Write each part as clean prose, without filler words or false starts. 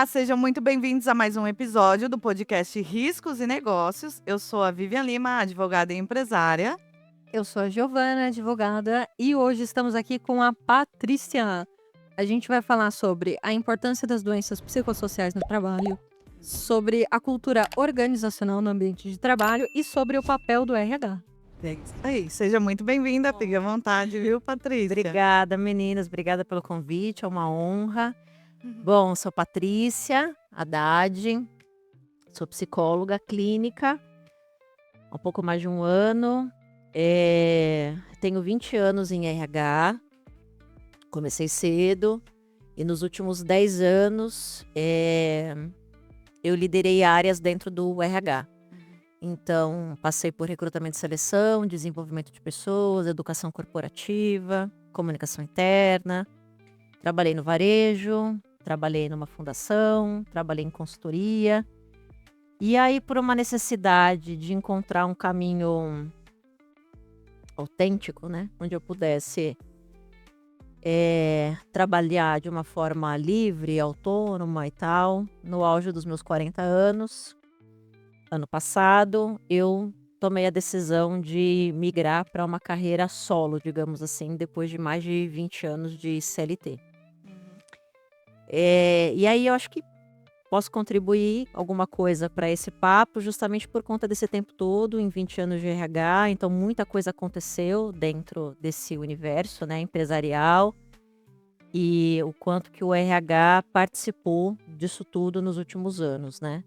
Olá, sejam muito bem-vindos a mais um episódio do podcast Riscos e Negócios. Eu sou a Vivian Lima, advogada e empresária. Eu sou a Giovana, advogada, e hoje estamos aqui com a Patrícia. A gente vai falar sobre a importância das doenças psicossociais no trabalho, sobre a cultura organizacional no ambiente de trabalho e sobre o papel do RH. É isso aí, seja muito bem-vinda, fique à vontade, viu, Patrícia? Obrigada, meninas. Obrigada pelo convite, é uma honra. Bom, sou Patrícia Haddad, sou psicóloga clínica há um pouco mais de um ano. Tenho 20 anos em RH, comecei cedo e nos últimos 10 anos eu liderei áreas dentro do RH. Então, passei por recrutamento e seleção, desenvolvimento de pessoas, educação corporativa, comunicação interna. Trabalhei no varejo, trabalhei numa fundação, trabalhei em consultoria. E aí, por uma necessidade de encontrar um caminho autêntico, né? Onde eu pudesse trabalhar de uma forma livre, autônoma e tal, no auge dos meus 40 anos, ano passado, eu tomei a decisão de migrar para uma carreira solo, digamos assim, depois de mais de 20 anos de CLT. E aí eu acho que posso contribuir alguma coisa para esse papo, justamente por conta desse tempo todo, em 20 anos de RH. Então, muita coisa aconteceu dentro desse universo, né, empresarial, e o quanto que o RH participou disso tudo nos últimos anos, né?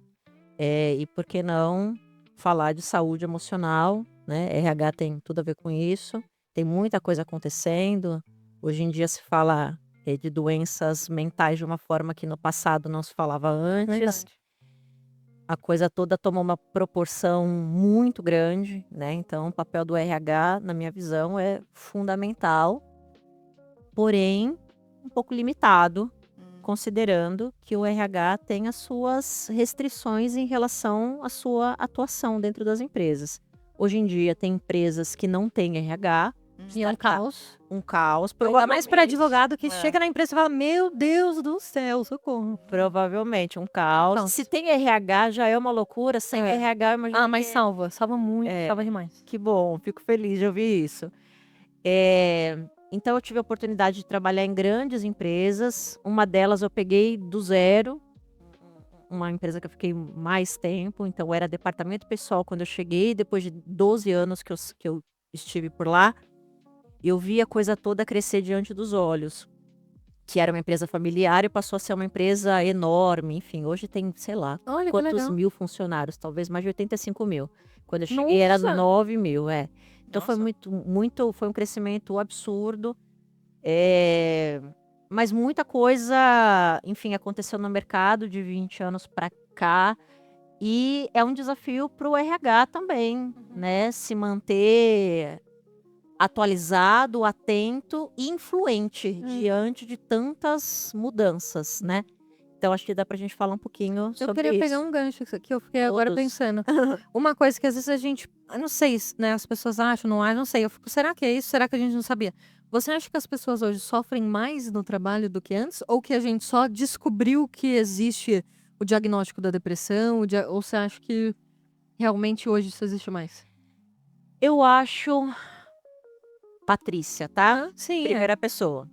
E por que não falar de saúde emocional, né? RH tem tudo a ver com isso. Tem muita coisa acontecendo. Hoje em dia se fala de doenças mentais de uma forma que no passado não se falava antes. Verdade. A coisa toda tomou uma proporção muito grande, né? Então, o papel do RH, na minha visão, é fundamental, porém, um pouco limitado, considerando que o RH tem as suas restrições em relação à sua atuação dentro das empresas. Hoje em dia, tem empresas que não têm RH. E é um caos. Um caos. Ainda mais para advogado que É. chega na empresa e fala: Meu Deus do céu, socorro. Provavelmente um caos. Caos. Se tem RH, já é uma loucura. Sem RH, eu imagino Mas que... salva muito, salva demais. Que bom, fico feliz de ouvir isso. Então, eu tive a oportunidade de trabalhar em grandes empresas. Uma delas eu peguei do zero, uma empresa que eu fiquei mais tempo. Então, era departamento pessoal quando eu cheguei. Depois de 12 anos que eu estive por lá, eu vi a coisa toda crescer diante dos olhos. Que era uma empresa familiar e passou a ser uma empresa enorme. Enfim, hoje tem, sei lá, Olha que quantos legal. mil funcionários. Talvez mais de 85 mil. Quando eu cheguei era Nossa! 9 mil, Então foi Nossa. foi um crescimento absurdo. Mas muita coisa, enfim, aconteceu no mercado de 20 anos para cá. E é um desafio para o RH também, né? Se manter atualizado, atento e influente diante de tantas mudanças, né? Então, acho que dá pra gente falar um pouquinho Eu sobre queria isso. pegar um gancho que eu fiquei agora Todos. pensando. Uma coisa que às vezes a gente, eu não sei, né, as pessoas acham, não acham, não sei. Eu fico, será que é isso? Será que a gente não sabia? Você acha que as pessoas hoje sofrem mais no trabalho do que antes? Ou que a gente só descobriu que existe o diagnóstico da depressão? Ou você acha que realmente hoje isso existe mais? Eu acho, Patrícia, tá? Sim, Primeira pessoa.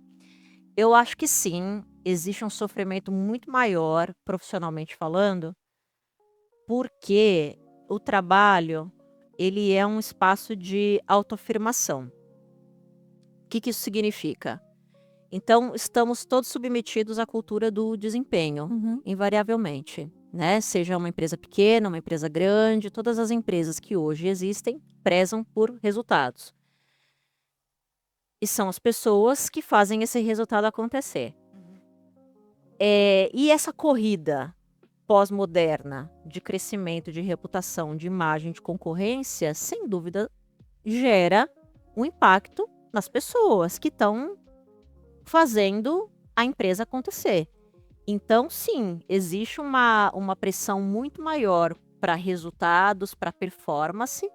Eu acho que sim, existe um sofrimento muito maior, profissionalmente falando, porque o trabalho, ele é um espaço de autoafirmação. O que isso significa? Então, estamos todos submetidos à cultura do desempenho, invariavelmente, né? Seja uma empresa pequena, uma empresa grande, todas as empresas que hoje existem prezam por resultados. E são as pessoas que fazem esse resultado acontecer. E essa corrida pós-moderna de crescimento, de reputação, de imagem, de concorrência, sem dúvida, gera um impacto nas pessoas que estão fazendo a empresa acontecer. Então, sim, existe uma pressão muito maior para resultados, para performance,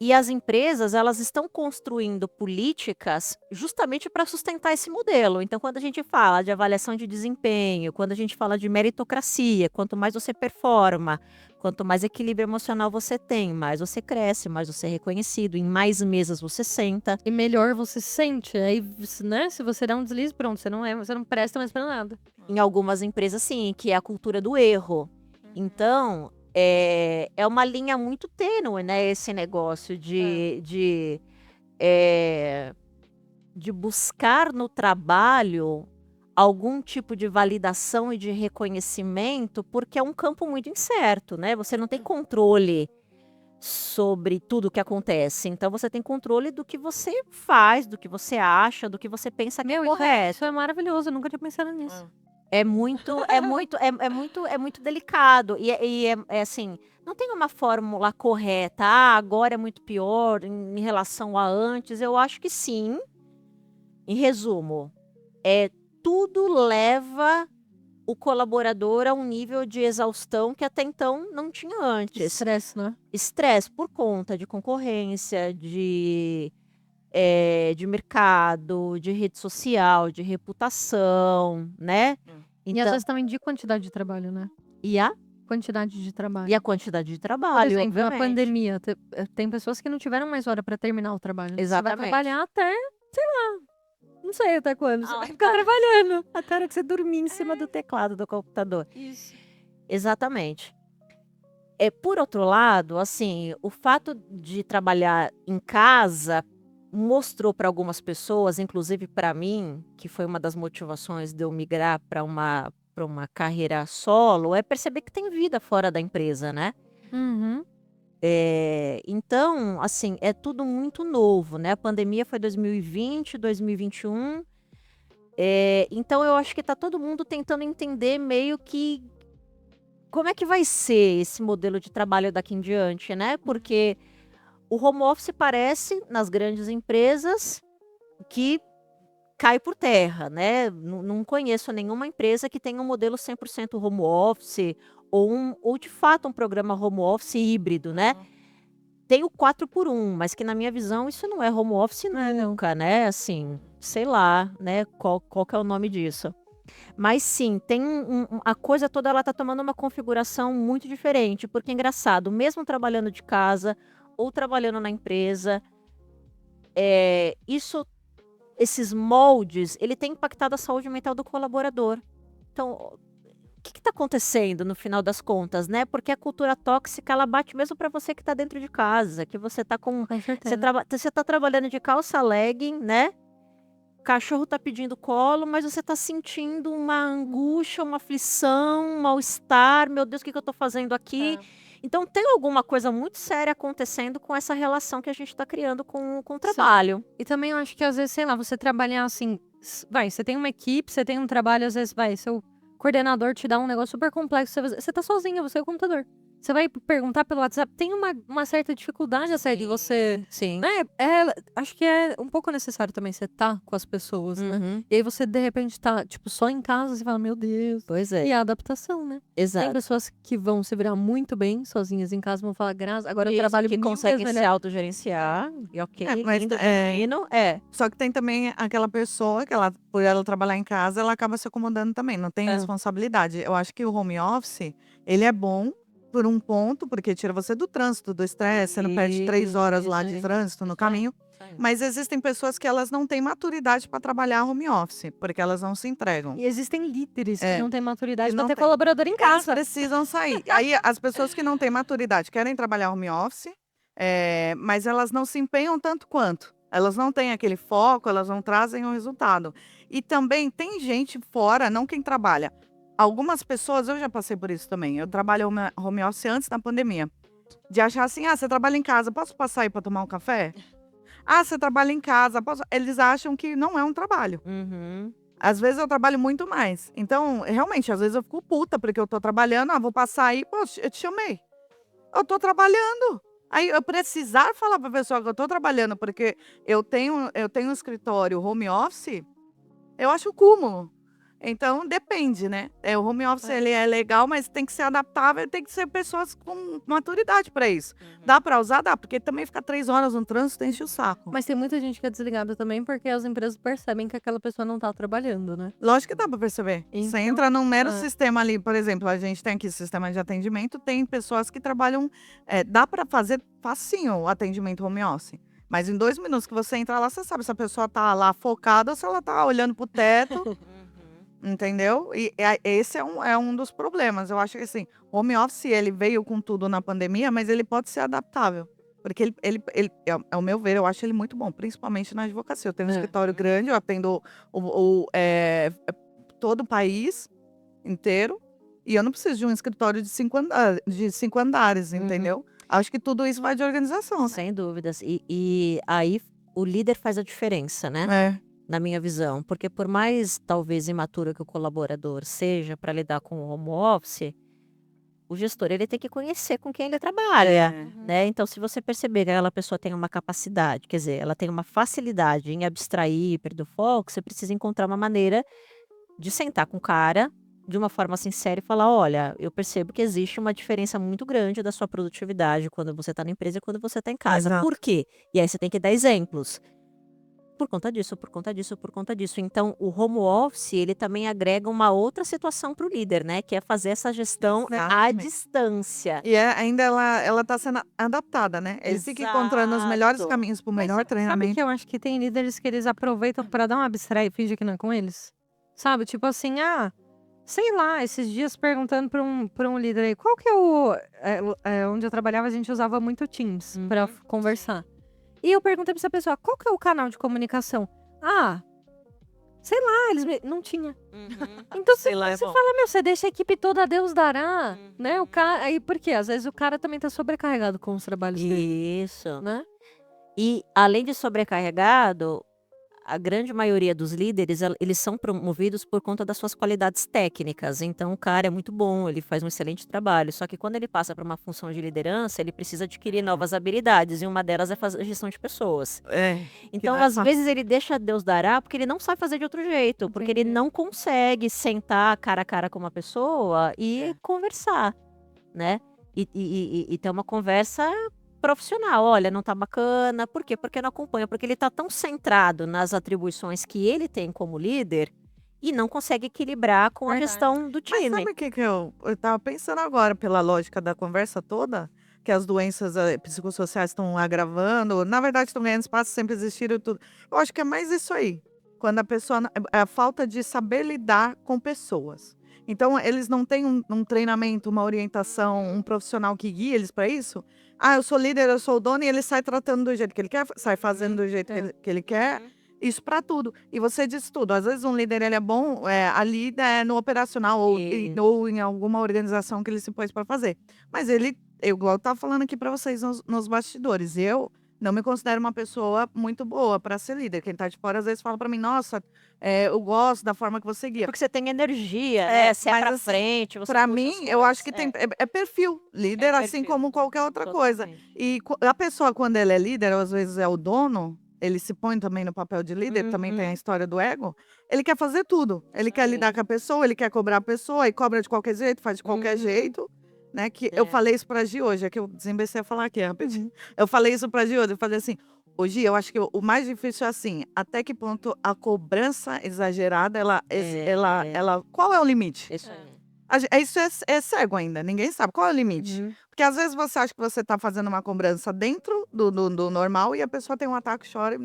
E as empresas, elas estão construindo políticas justamente para sustentar esse modelo. Então, quando a gente fala de avaliação de desempenho, quando a gente fala de meritocracia, quanto mais você performa, quanto mais equilíbrio emocional você tem, mais você cresce, mais você é reconhecido, em mais mesas você senta. E melhor você se sente. Aí, né? Se você dá um deslize, pronto, você não presta mais pra nada. Em algumas empresas, sim, que é a cultura do erro. Então, é uma linha muito tênue, né? Esse negócio de buscar no trabalho algum tipo de validação e de reconhecimento, porque é um campo muito incerto, né? Você não tem controle sobre tudo o que acontece. Então, você tem controle do que você faz, do que você acha, do que você pensa que é correto. Isso é maravilhoso, eu nunca tinha pensado nisso. É muito delicado. É assim, não tem uma fórmula correta. Ah, agora é muito pior em relação a antes. Eu acho que sim. Em resumo, tudo leva o colaborador a um nível de exaustão que até então não tinha antes. Estresse, né? Estresse por conta de concorrência, de mercado, de rede social, de reputação, né? E às vezes também de quantidade de trabalho, né? E a Quantidade de trabalho. E a quantidade de Por trabalho, exemplo, na obviamente. pandemia, tem pessoas que não tiveram mais hora pra terminar o trabalho. Você Exatamente. vai trabalhar até, sei lá, não sei até quando. Você Ah, vai ficar trabalhando. Até a hora que você dormir em cima do teclado do computador. Isso. Exatamente. Por outro lado, assim, o fato de trabalhar em casa mostrou para algumas pessoas, inclusive para mim, que foi uma das motivações de eu migrar para uma carreira solo, é perceber que tem vida fora da empresa, né? Uhum. Então, assim, é tudo muito novo, né? A pandemia foi 2020, 2021. Então, eu acho que tá todo mundo tentando entender meio que como é que vai ser esse modelo de trabalho daqui em diante, né? Porque o home office parece, nas grandes empresas, que cai por terra, né? Não conheço nenhuma empresa que tenha um modelo 100% home office ou de fato um programa home office híbrido, né? Tem o 4x1, mas que na minha visão isso não é home office nunca, né? Assim, sei lá, né? Qual que é o nome disso? Mas sim, tem a coisa toda, ela tá tomando uma configuração muito diferente, porque é engraçado, mesmo trabalhando de casa ou trabalhando na empresa, esses moldes, ele tem impactado a saúde mental do colaborador. Então, o que está acontecendo no final das contas, né? Porque a cultura tóxica, ela bate mesmo para você que está dentro de casa, que você está com você tá trabalhando de calça legging, né? O cachorro tá pedindo colo, mas você tá sentindo uma angústia, uma aflição, um mal-estar. Meu Deus, o que eu tô fazendo aqui? Então, tem alguma coisa muito séria acontecendo com essa relação que a gente tá criando com o trabalho. E também eu acho que às vezes, sei lá, você trabalhar assim, você tem uma equipe, você tem um trabalho, às vezes, seu coordenador te dá um negócio super complexo, você tá sozinha, você é o computador. Você vai perguntar pelo WhatsApp, tem uma certa dificuldade até de você, Sim. né? Acho que é um pouco necessário também você tá com as pessoas, né? Uhum. E aí você, de repente, tá, tipo, só em casa, você fala, meu Deus. Pois é. E a adaptação, né? Exato. Tem pessoas que vão se virar muito bem sozinhas em casa, vão falar, graças, agora eu Isso, trabalho que mil conseguem vezes se melhor. autogerenciar. E ok, Mas, lindo, divino. Só que tem também aquela pessoa que por ela trabalhar em casa, ela acaba se acomodando também, não tem responsabilidade. Eu acho que o home office, ele é bom por um ponto, porque tira você do trânsito, do estresse, você não perde 3 horas lá de trânsito no caminho. Mas existem pessoas que elas não têm maturidade para trabalhar home office, porque elas não se entregam. E existem líderes que não têm maturidade Que pra não ter tem. colaborador em Eles casa. precisam sair. Aí as pessoas que não têm maturidade querem trabalhar home office, mas elas não se empenham tanto quanto. Elas não têm aquele foco, elas não trazem o resultado. E também tem gente fora, não quem trabalha. Algumas pessoas, eu já passei por isso também. Eu trabalho home office antes da pandemia. De achar assim, você trabalha em casa, posso passar aí para tomar um café? Você trabalha em casa, posso... Eles acham que não é um trabalho. Uhum. Às vezes eu trabalho muito mais. Então, realmente, às vezes eu fico puta porque eu tô trabalhando. Vou passar aí, eu te chamei. Eu tô trabalhando. Aí eu precisar falar pra pessoa que eu tô trabalhando porque eu tenho um escritório home office, eu acho o cúmulo. Então, depende, né? O home office, ele é legal, mas tem que ser adaptável, tem que ser pessoas com maturidade para isso. Dá para usar? Dá, porque também ficar 3 horas no trânsito enche o saco. Mas tem muita gente que é desligada também porque as empresas percebem que aquela pessoa não tá trabalhando, né? Lógico que dá para perceber. Você Então, entra num mero é. sistema ali, por exemplo, a gente tem aqui sistema de atendimento, tem pessoas que trabalham, dá para fazer facinho o atendimento home office. Mas em 2 minutos que você entra lá, você sabe se a pessoa tá lá focada ou se ela tá olhando pro teto, entendeu? E esse é um dos problemas. Eu acho que assim, o home office ele veio com tudo na pandemia, mas ele pode ser adaptável. Porque ao meu ver, eu acho ele muito bom, principalmente na advocacia. Eu tenho um escritório grande, eu atendo todo o país inteiro, e eu não preciso de um escritório de 5 andares, entendeu? Acho que tudo isso vai de organização, né? Sem dúvidas. E aí o líder faz a diferença, né? É. Na minha visão. Porque por mais, talvez, imaturo que o colaborador seja para lidar com o home office, o gestor ele tem que conhecer com quem ele trabalha, né? Então, se você perceber que aquela pessoa tem uma capacidade, quer dizer, ela tem uma facilidade em abstrair, perder o foco, você precisa encontrar uma maneira de sentar com o cara de uma forma sincera e falar: olha, eu percebo que existe uma diferença muito grande da sua produtividade quando você está na empresa e quando você está em casa. Exato. Por quê? E aí você tem que dar exemplos. Por conta disso, por conta disso, por conta disso. Então, o home office, ele também agrega uma outra situação para o líder, né? Que é fazer essa gestão à Exatamente. distância. E ainda ela tá sendo adaptada, né? Ele fica encontrando os melhores Exato. caminhos pro Mas melhor sabe treinamento. que eu acho que tem líderes que eles aproveitam pra dar uma abstrair e fingir que não é com eles? Sabe? Tipo assim, sei lá, esses dias perguntando pra um líder aí, qual que é onde eu trabalhava, a gente usava muito Teams pra conversar. E eu perguntei pra essa pessoa, qual que é o canal de comunicação? Sei lá, não tinha. Então Sei lá, é você bom. fala, meu, você deixa a equipe toda a Deus dará, né? O cara, aí por quê? Às vezes o cara também tá sobrecarregado com os trabalhos dele, Isso. né? E além de sobrecarregado, a grande maioria dos líderes, eles são promovidos por conta das suas qualidades técnicas. Então, o cara é muito bom, ele faz um excelente trabalho. Só que quando ele passa para uma função de liderança, ele precisa adquirir novas habilidades. E uma delas é fazer gestão de pessoas. Então, não é às vezes, ele deixa Deus dará porque ele não sabe fazer de outro jeito. Porque ele Entendi. não consegue sentar cara a cara com uma pessoa e conversar, né? E ter uma conversa profissional. Olha, não tá bacana. Por quê? Porque não acompanha. Porque ele tá tão centrado nas atribuições que ele tem como líder e não consegue equilibrar com a Verdade. gestão do Mas time. sabe o que eu tava pensando agora, pela lógica da conversa toda? Que as doenças psicossociais estão agravando, na verdade estão ganhando espaço, sempre existiram e tudo. Eu acho que é mais isso aí. Quando a pessoa, a falta de saber lidar com pessoas. Então, eles não têm um treinamento, uma orientação, um profissional que guie eles para isso. Eu sou líder, eu sou o dono, e ele sai tratando do jeito que ele quer, sai fazendo do jeito que ele quer. Isso para tudo. E você disse tudo. Às vezes um líder ele é bom ali no operacional ou em alguma organização que ele se pôs para fazer. Mas igual eu estava falando aqui para vocês nos bastidores, eu não me considero uma pessoa muito boa para ser líder. Quem está de fora às vezes fala para mim, nossa, eu gosto da forma que você guia. Porque você tem energia, né? Você é mas pra assim, frente, você Para puxa as mim, eu acho que coisas. é perfil. Líder, assim perfil. como qualquer outra coisa. Totalmente. E a pessoa, quando ela é líder, ou às vezes é o dono, ele se põe também no papel de líder, também tem a história do ego. Ele quer fazer tudo. Ele quer lidar com a pessoa, ele quer cobrar a pessoa, e cobra de qualquer jeito, faz de qualquer jeito. Né? Que eu falei isso pra Gi hoje, é que eu desembecei a falar aqui rapidinho. Eu falei isso pra Gi hoje, eu falei assim, ô Gi, eu acho que o mais difícil é assim, até que ponto a exagerada, qual é o limite? Isso aí. Isso é cego ainda, ninguém sabe qual é o limite. Porque às vezes você acha que você tá fazendo uma cobrança dentro do normal e a pessoa tem um ataque, chora,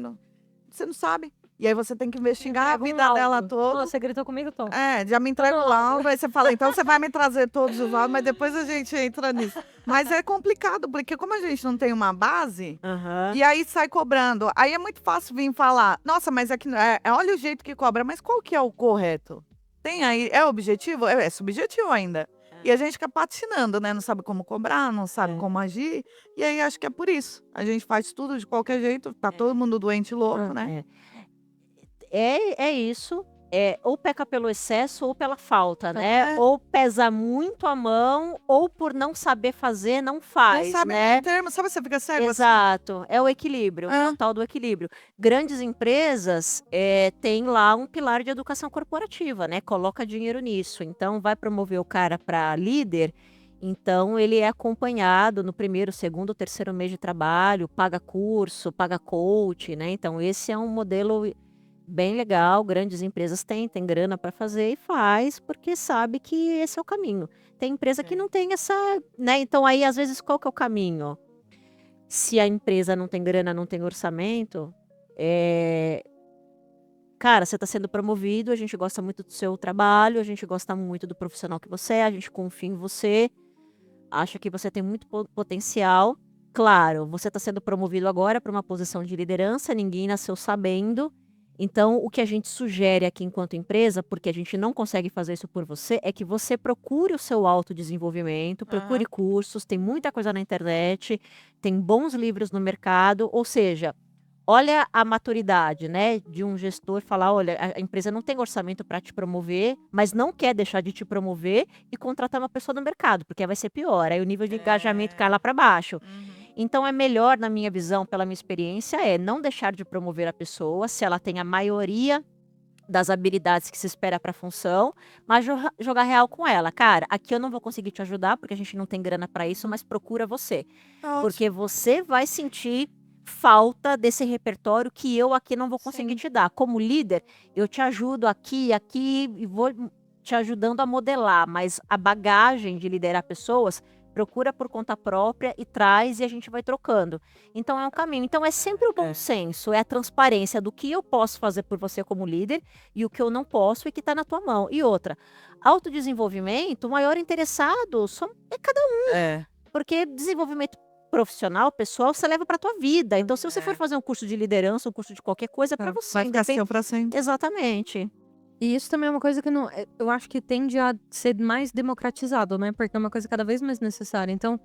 você não sabe. E aí você tem que investigar a vida dela toda. Você gritou comigo, Tom? Já me entrega o laudo, aí você fala, então você vai me trazer todos os laudos, mas depois a gente entra nisso. Mas é complicado, porque como a gente não tem uma base, e aí sai cobrando, aí é muito fácil vir falar, nossa, mas olha o jeito que cobra, mas qual que é o correto? Tem aí, é objetivo? É subjetivo ainda. E a gente fica patinando, né? Não sabe como cobrar, não sabe como agir. E aí acho que é por isso. A gente faz tudo de qualquer jeito, tá todo mundo doente e louco, né? É isso. ou peca pelo excesso ou pela falta, né? É. Ou pesa muito a mão, ou por não saber fazer, não Não faz, sabe né? meio termo, sabe, você fica cego assim? Exato, é o equilíbrio, é É. o tal do equilíbrio. Grandes empresas têm lá um pilar de educação corporativa, né? Coloca dinheiro nisso. Então, vai promover o cara para líder, então ele é acompanhado no primeiro, segundo, terceiro mês de trabalho, paga curso, paga coach, né? Então, esse é um modelo bem legal. Grandes empresas têm grana para fazer e faz, porque sabe que esse é o caminho. Tem empresa que É. não tem essa, né? Então, aí, às vezes, qual que é o caminho? Se a empresa não tem grana, não tem orçamento, cara, você está sendo promovido, a gente gosta muito do seu trabalho, a gente gosta muito do profissional que você é, a gente confia em você, acha que você tem muito potencial. Claro, você está sendo promovido agora para uma posição de liderança, ninguém nasceu sabendo. Então, o que a gente sugere aqui enquanto empresa, porque a gente não consegue fazer isso por você, é que você procure o seu autodesenvolvimento, procure Aham. cursos, tem muita coisa na internet, tem bons livros no mercado, ou seja, olha a maturidade, né, de um gestor falar, olha, a empresa não tem orçamento para te promover, mas não quer deixar de te promover e contratar uma pessoa do mercado, porque aí vai ser pior, aí o nível de engajamento cai É. lá para baixo. Uhum. Então é melhor, na minha visão, pela minha experiência, não deixar de promover a pessoa se ela tem a maioria das habilidades que se espera para a função, mas jogar real com ela. Cara, aqui eu não vou conseguir te ajudar porque a gente não tem grana para isso, mas procura você. Tá Porque ótimo. você vai sentir falta desse repertório que eu aqui não vou conseguir Sim. te dar. Como líder, eu te ajudo aqui e vou te ajudando a modelar, mas a bagagem de liderar pessoas, procura por conta própria e traz e a gente vai trocando. Então é um caminho. Então é sempre o bom É. senso, é a transparência do que eu posso fazer por você como líder e o que eu não posso e que está na tua mão. E outra, autodesenvolvimento, o maior interessado é cada É. porque desenvolvimento profissional, pessoal, você leva para tua vida. Então, se você for É. fazer um curso de liderança, um curso de qualquer coisa, é para você. Vai ficar seu pra sempre. Exatamente. E isso também é uma coisa que não, eu acho que tende a ser mais democratizado, né? Porque é uma coisa cada vez mais necessária. Então,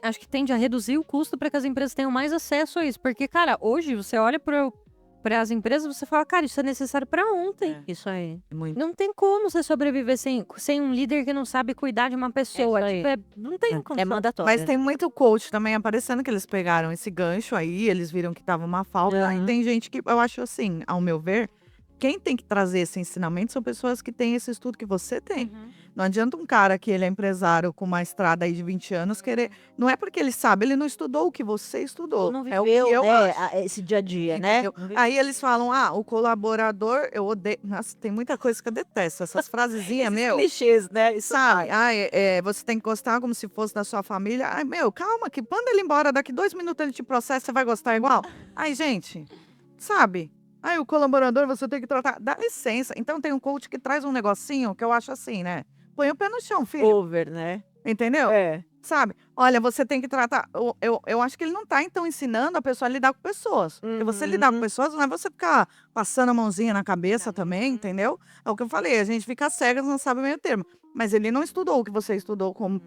acho que tende a reduzir o custo para que as empresas tenham mais acesso a isso. Porque, cara, hoje você olha para as empresas, você fala, cara, isso é necessário para ontem. É. Isso aí. Muito. Não tem como você sobreviver sem um líder que não sabe cuidar de uma pessoa. isso aí. Não tem É. condição. É mandatório. Mas tem muito coach também aparecendo que eles pegaram esse gancho aí, eles viram que tava uma falta. Aí Aham. tem gente que, eu acho assim, ao meu ver, quem tem que trazer esse ensinamento são pessoas que têm esse estudo que você tem. Não adianta um cara que ele é empresário com uma estrada aí de 20 anos querer. Não é porque ele sabe, ele não estudou o que você estudou. Não É o que viveu, eu né, acho. esse dia a dia, né? Entendeu? Não viveu. Aí eles falam, o colaborador, eu odeio. Nossa, tem muita coisa que eu detesto. Essas frasezinhas, Esses meu. clichês, né? Isso Sabe? vai. Você tem que gostar como se fosse da sua família. Ai, meu, calma, que manda ele embora. Daqui 2 minutos ele te processa, você vai gostar igual. Ai, gente, sabe? Ai, o colaborador você tem que tratar. Dá licença. Então tem um coach que traz um negocinho que eu acho assim, né? Põe o pé no chão, filho. Over, né? Entendeu? É. Sabe? Olha, você tem que tratar. Eu acho que ele não tá, então, ensinando a pessoa a lidar com pessoas. Porque você lidar com Uhum. pessoas não é você ficar passando a mãozinha na cabeça também, entendeu? É o que eu falei, a gente fica cegas, não sabe o meio termo. Mas ele não estudou o que você estudou como,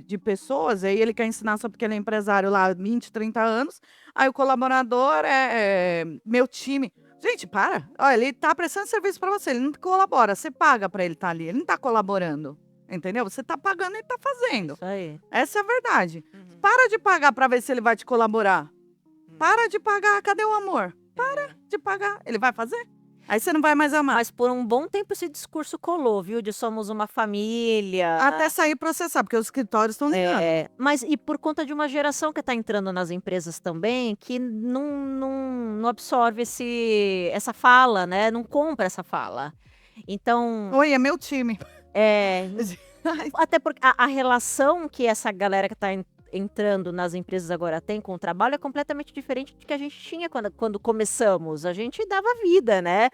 de pessoas, aí ele quer ensinar só porque ele é empresário lá há 20, 30 anos. Aí o colaborador é meu time. Gente, para. Olha, ele tá prestando serviço para você, ele não colabora, você paga para ele estar ali, ele não tá colaborando. Entendeu? Você tá pagando e ele tá fazendo. Isso aí. Essa é a verdade. Para de pagar para ver se ele vai te colaborar. Para de pagar, cadê o amor? Para de pagar, ele vai fazer? Aí você não vai mais amar. Mas por um bom tempo esse discurso colou, viu? De somos uma família. Até sair processar, porque os escritórios estão ligando. Mas e por conta de uma geração que está entrando nas empresas também, que não absorve essa fala, né? Não compra essa fala. Então, Oi, é meu time. até porque a relação que essa galera que está entrando nas empresas agora tem com o trabalho é completamente diferente do que a gente tinha quando começamos. A gente dava vida, né?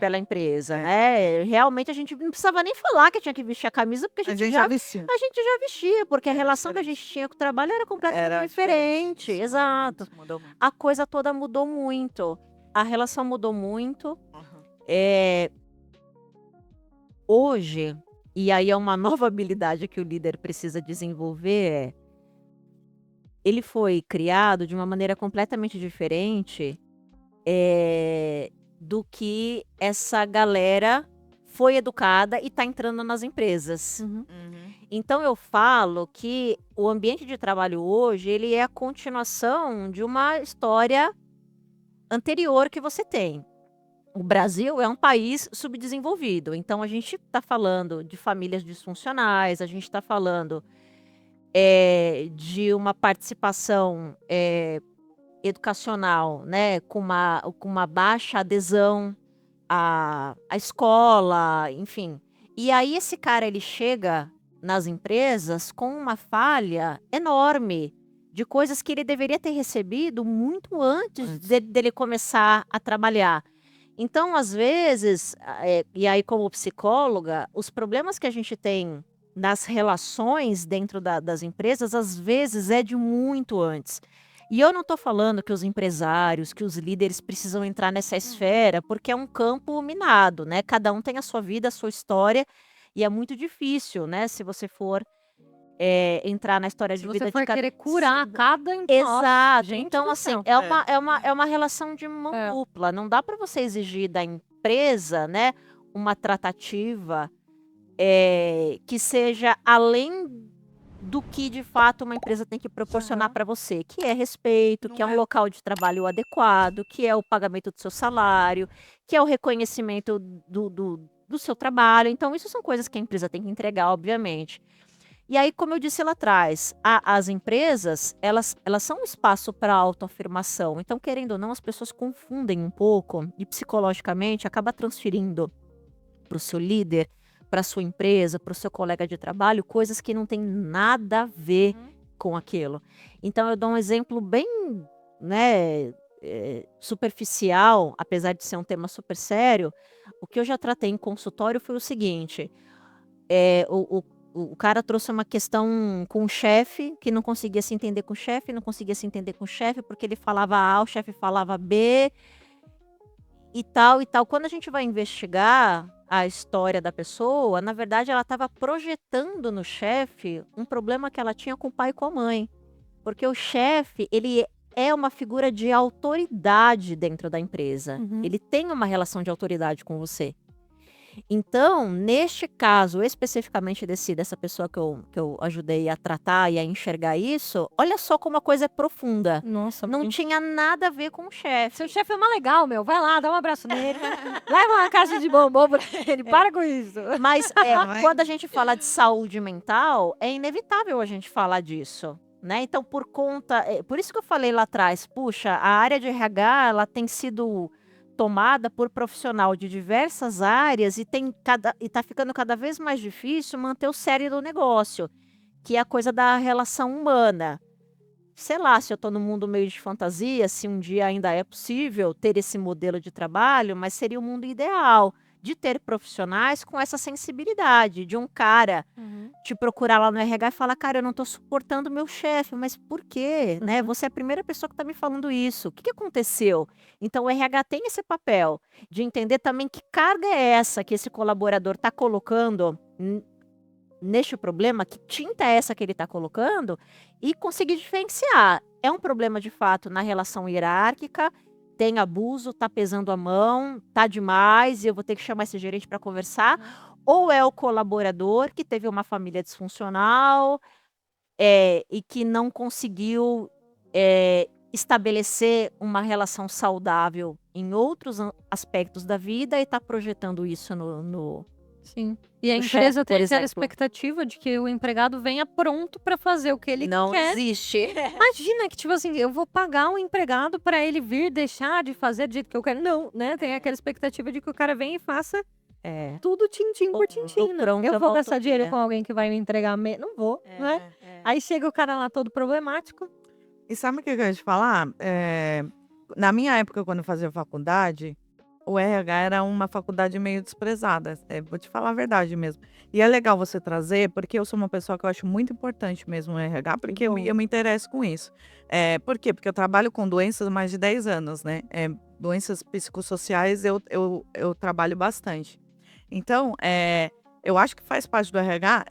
Pela empresa, né? Realmente a gente não precisava nem falar que tinha que vestir a camisa, porque A gente já vestiu. a gente já vestia, porque a relação que a gente tinha com o trabalho era completamente Era diferente. Exato. Mudou muito. A coisa toda mudou muito. A relação mudou muito. Hoje, e aí é uma nova habilidade que o líder precisa desenvolver, ele foi criado de uma maneira completamente diferente, do que essa galera foi educada e está entrando nas empresas. Uhum. Então eu falo que o ambiente de trabalho hoje, ele é a continuação de uma história anterior que você tem. O Brasil é um país subdesenvolvido, então a gente está falando de famílias disfuncionais, a gente está falando de uma participação educacional, né, com uma baixa adesão à escola, enfim. E aí esse cara, ele chega nas empresas com uma falha enorme de coisas que ele deveria ter recebido muito antes dele começar a trabalhar. Então, às vezes, e aí como psicóloga, os problemas que a gente tem nas relações dentro das empresas, às vezes é de muito antes. E eu não estou falando que os empresários, que os líderes precisam entrar nessa esfera, porque é um campo minado, né? Cada um tem a sua vida, a sua história, e é muito difícil, né? Se você for entrar na história Se de você vida for de cada... querer curar cada... Nossa, Exato. gente Então, do assim, céu. é uma relação de mão É. dupla. Não dá para você exigir da empresa, né, uma tratativa que seja além do que de fato uma empresa tem que proporcionar Aham. para você, que é respeito, que é um local de trabalho adequado, que é o pagamento do seu salário, que é o reconhecimento do seu trabalho. Então, isso são coisas que a empresa tem que entregar, obviamente. E aí, como eu disse lá atrás, as empresas, elas são um espaço para autoafirmação. Então, querendo ou não, as pessoas confundem um pouco e psicologicamente acaba transferindo para o seu líder, para a sua empresa, para o seu colega de trabalho, coisas que não tem nada a ver com aquilo. Então, eu dou um exemplo bem, né, superficial, apesar de ser um tema super sério. O que eu já tratei em consultório foi o seguinte: o cara trouxe uma questão com o chefe, que não conseguia se entender com o chefe, não conseguia se entender com o chefe, porque ele falava A, o chefe falava B, e tal, e tal. Quando a gente vai investigar a história da pessoa, na verdade ela estava projetando no chefe um problema que ela tinha com o pai e com a mãe. Porque o chefe, ele é uma figura de autoridade dentro da empresa. Uhum. Ele tem uma relação de autoridade com você. Então, neste caso, especificamente dessa pessoa que eu ajudei a tratar e a enxergar isso, olha só como a coisa é profunda. Nossa, Não muito. tinha nada a ver com o chefe. Seu chefe é mais legal, meu. Vai lá, dá um abraço nele. Leva uma caixa de bombom pra ele. Para com isso. Mas Mas- quando a gente fala de saúde mental, é inevitável a gente falar disso. Né? Então, por isso que eu falei lá atrás, puxa, a área de RH ela tem sido tomada por profissional de diversas áreas e está ficando cada vez mais difícil manter o cerne do negócio, que é a coisa da relação humana. Sei lá, se eu estou no mundo meio de fantasia, se um dia ainda é possível ter esse modelo de trabalho, mas seria o mundo ideal de ter profissionais com essa sensibilidade, de um cara te procurar lá no RH e falar, cara, eu não estou suportando meu chefe, mas por quê? Né? Você é a primeira pessoa que está me falando isso. O que aconteceu? Então, o RH tem esse papel de entender também que carga é essa que esse colaborador está colocando neste problema, que tinta é essa que ele está colocando, e conseguir diferenciar. É um problema, de fato, na relação hierárquica, tem abuso, tá pesando a mão, tá demais, e eu vou ter que chamar esse gerente para conversar. Ou é o colaborador que teve uma família disfuncional e que não conseguiu estabelecer uma relação saudável em outros aspectos da vida e está projetando isso no Sim. E a O empresa chefe, tem por aquela exemplo. expectativa de que o empregado venha pronto para fazer o que ele não quer. existe. Imagina que, tipo assim, eu vou pagar um empregado para ele vir deixar de fazer do jeito que eu quero. Não, né? Tem aquela expectativa de que o cara venha e faça tudo tintim por tintim. Né? pronto, Eu vou volto- gastar dinheiro é. com alguém que vai me entregar... Não vou, né? Aí chega o cara lá todo problemático. E sabe o que eu ia te falar? Na minha época, quando eu fazia faculdade, o RH era uma faculdade meio desprezada. Vou te falar a verdade mesmo. E é legal você trazer, porque eu sou uma pessoa que eu acho muito importante mesmo o RH, porque eu bom. me interesso com isso. Por quê? Porque eu trabalho com doenças há mais de 10 anos, né? Doenças psicossociais eu trabalho bastante. Então, eu acho que faz parte do RH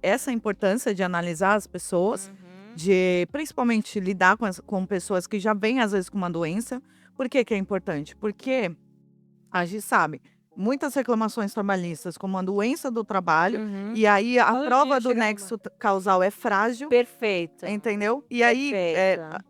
essa importância de analisar as pessoas, de principalmente lidar com pessoas que já vêm às vezes com uma doença. Por que que é importante? Porque A gente sabe. Muitas reclamações trabalhistas, como a doença do trabalho, Uhum. e aí a Todo prova dia do chega uma. nexo causal é frágil, Perfeito. entendeu? E aí, Perfeito.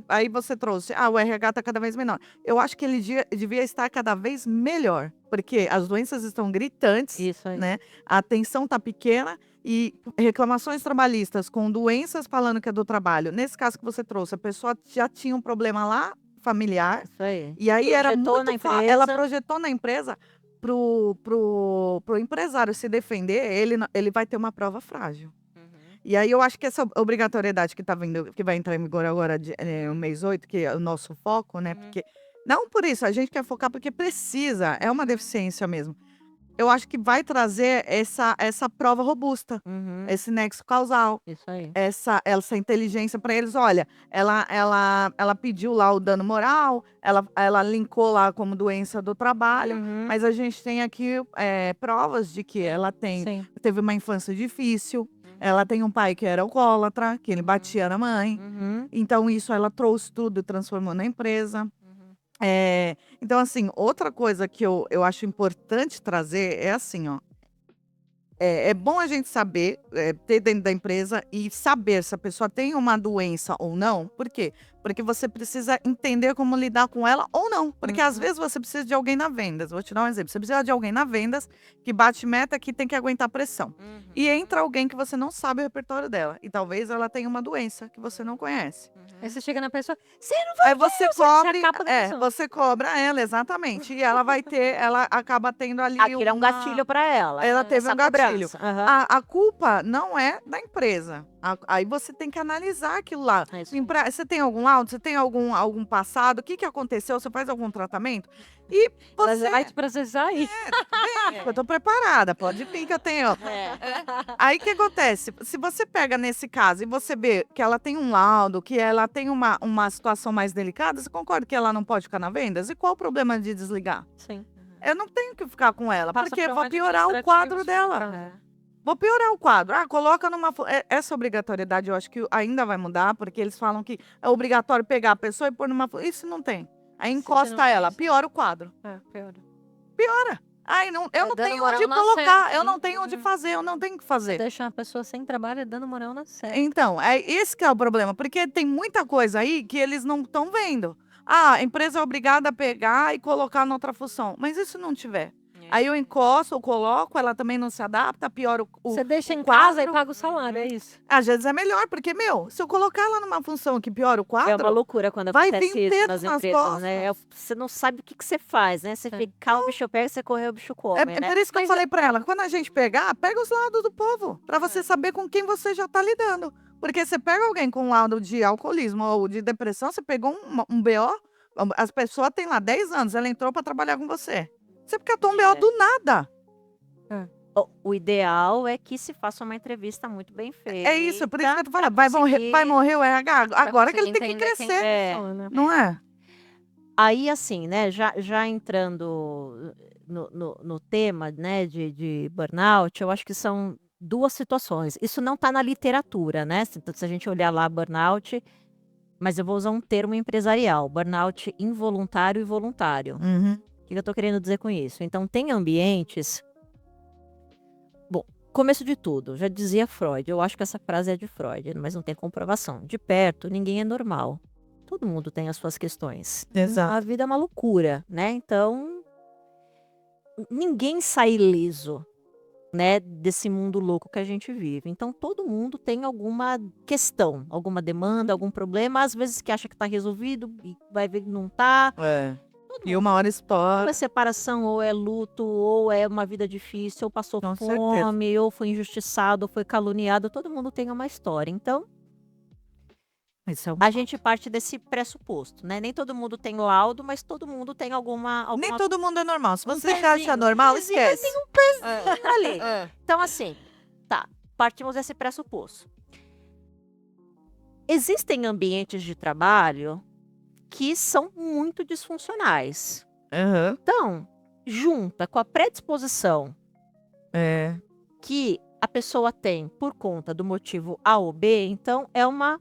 aí você trouxe, o RH está cada vez menor. Eu acho que ele devia estar cada vez melhor, porque as doenças estão gritantes, Isso aí. né? A atenção está pequena e reclamações trabalhistas com doenças falando que é do trabalho. Nesse caso que você trouxe, a pessoa já tinha um problema lá familiar, Isso aí. e aí era Projetou muito na ela empresa. projetou na empresa pro empresário se defender, ele vai ter uma prova frágil. Uhum. E aí eu acho que essa obrigatoriedade que tá vindo, que vai entrar em vigor agora o mês 8, que é o nosso foco, né? Uhum. Porque não por isso, a gente quer focar porque precisa, é uma deficiência mesmo. Eu acho que vai trazer essa prova robusta, Uhum. esse nexo causal, Isso aí. essa inteligência para eles. Olha, ela pediu lá o dano moral, ela linkou lá como doença do trabalho, Uhum. mas a gente tem aqui provas de que ela Sim. teve uma infância difícil, ela tem um pai que era alcoólatra, que ele batia na mãe. Uhum. Então, isso ela trouxe tudo e transformou na empresa. Uhum. Então, assim, outra coisa que eu acho importante trazer é assim, ó. É bom a gente saber, ter dentro da empresa e saber se a pessoa tem uma doença ou não. Por quê? Porque você precisa entender como lidar com ela ou não. Porque às Uhum. vezes você precisa de alguém na vendas. Vou te dar um exemplo. Você precisa de alguém na vendas que bate meta, que tem que aguentar pressão. Uhum. E entra alguém que você não sabe o repertório dela. E talvez ela tenha uma doença que você não conhece. Aí você chega na pessoa, você não Aí você você cobre, acaba da pessoa. você cobra ela, exatamente. E ela acaba tendo ali Aquilo é um gatilho para ela. ela teve essa um gatilho. cobrança. Aham. A culpa não é da empresa. Aí você tem que analisar aquilo lá. É isso aí. Você tem algum laudo? Você tem algum passado? O que aconteceu? Você faz algum tratamento? E Ela já você. vai te processar aí. Eu tô preparada, pode vir que eu tenho. É. Aí o que acontece? Se você pega nesse caso e você vê que ela tem um laudo, que ela tem uma situação mais delicada, você concorda que ela não pode ficar na vendas? E qual o problema de desligar? Sim. Eu não tenho que ficar com ela, Passa porque por eu um vou piorar o administrativo, quadro sim. dela. Vou piorar o quadro. Coloca numa. Essa obrigatoriedade eu acho que ainda vai mudar, porque eles falam que é obrigatório pegar a pessoa e pôr numa. Isso não tem. Aí Se encosta não tem ela, isso. piora o quadro. Pior. Eu não dando tenho moral onde na colocar, cena. eu não tenho onde fazer, eu não tenho o que fazer. Deixar a pessoa sem trabalho é dando moral na série. Então, esse que é o problema, porque tem muita coisa aí que eles não estão vendo. A empresa é obrigada a pegar e colocar noutra função. Mas e se não tiver? Aí eu encosto, eu coloco, ela também não se adapta, piora Você deixa em quadro. casa e paga o salário, é isso. Às vezes é melhor, porque, se eu colocar ela numa função que piora o É quadro, uma loucura quando vai acontece vir isso dedo nas nas empresas, né? costas. Você não sabe o que você faz, né? Você fica, o bicho pega, você correu, o bicho come, É né? por isso que eu falei pra ela, quando a gente pegar, pega os laudos do povo, pra você saber com quem você já tá lidando. Porque você pega alguém com laudo de alcoolismo ou de depressão, você pegou um BO, as pessoas têm lá 10 anos, ela entrou pra trabalhar com você. Você catou um BO do nada. O ideal é que se faça uma entrevista muito bem feita. É isso, por isso que eu tô falando, pra vai morrer o RH agora que ele conseguir tem que entender quem crescer, É. são, né? não é? Aí, assim, né, já entrando no tema, né, de burnout, eu acho que são duas situações. Isso não está na literatura, né? Se a gente olhar lá burnout, mas eu vou usar um termo empresarial, burnout involuntário e voluntário. Uhum. O que eu estou querendo dizer com isso? Então, tem ambientes. Bom, começo de tudo, já dizia Freud, eu acho que essa frase é de Freud, mas não tem comprovação. De perto, ninguém é normal. Todo mundo tem as suas questões. Exato. A vida é uma loucura, né? Então, ninguém sai ileso, né, desse mundo louco que a gente vive. Então, todo mundo tem alguma questão, alguma demanda, algum problema, às vezes que acha que está resolvido e vai ver que não está. E uma hora Ou estoura. é separação, ou é luto, ou é uma vida difícil, ou passou Com fome, ou foi injustiçado, ou foi caluniado. Todo mundo tem uma história. Então, Isso é a gente parte desse pressuposto, né? Nem todo mundo tem laudo, mas todo mundo tem alguma Nem todo mundo é normal. Se você se pezinho, acha normal, pezinho, esquece. ali. Então, assim, tá. Partimos desse pressuposto. Existem ambientes de trabalho que são muito disfuncionais. Aham. Então, junta com a predisposição É. que a pessoa tem por conta do motivo A ou B, então é uma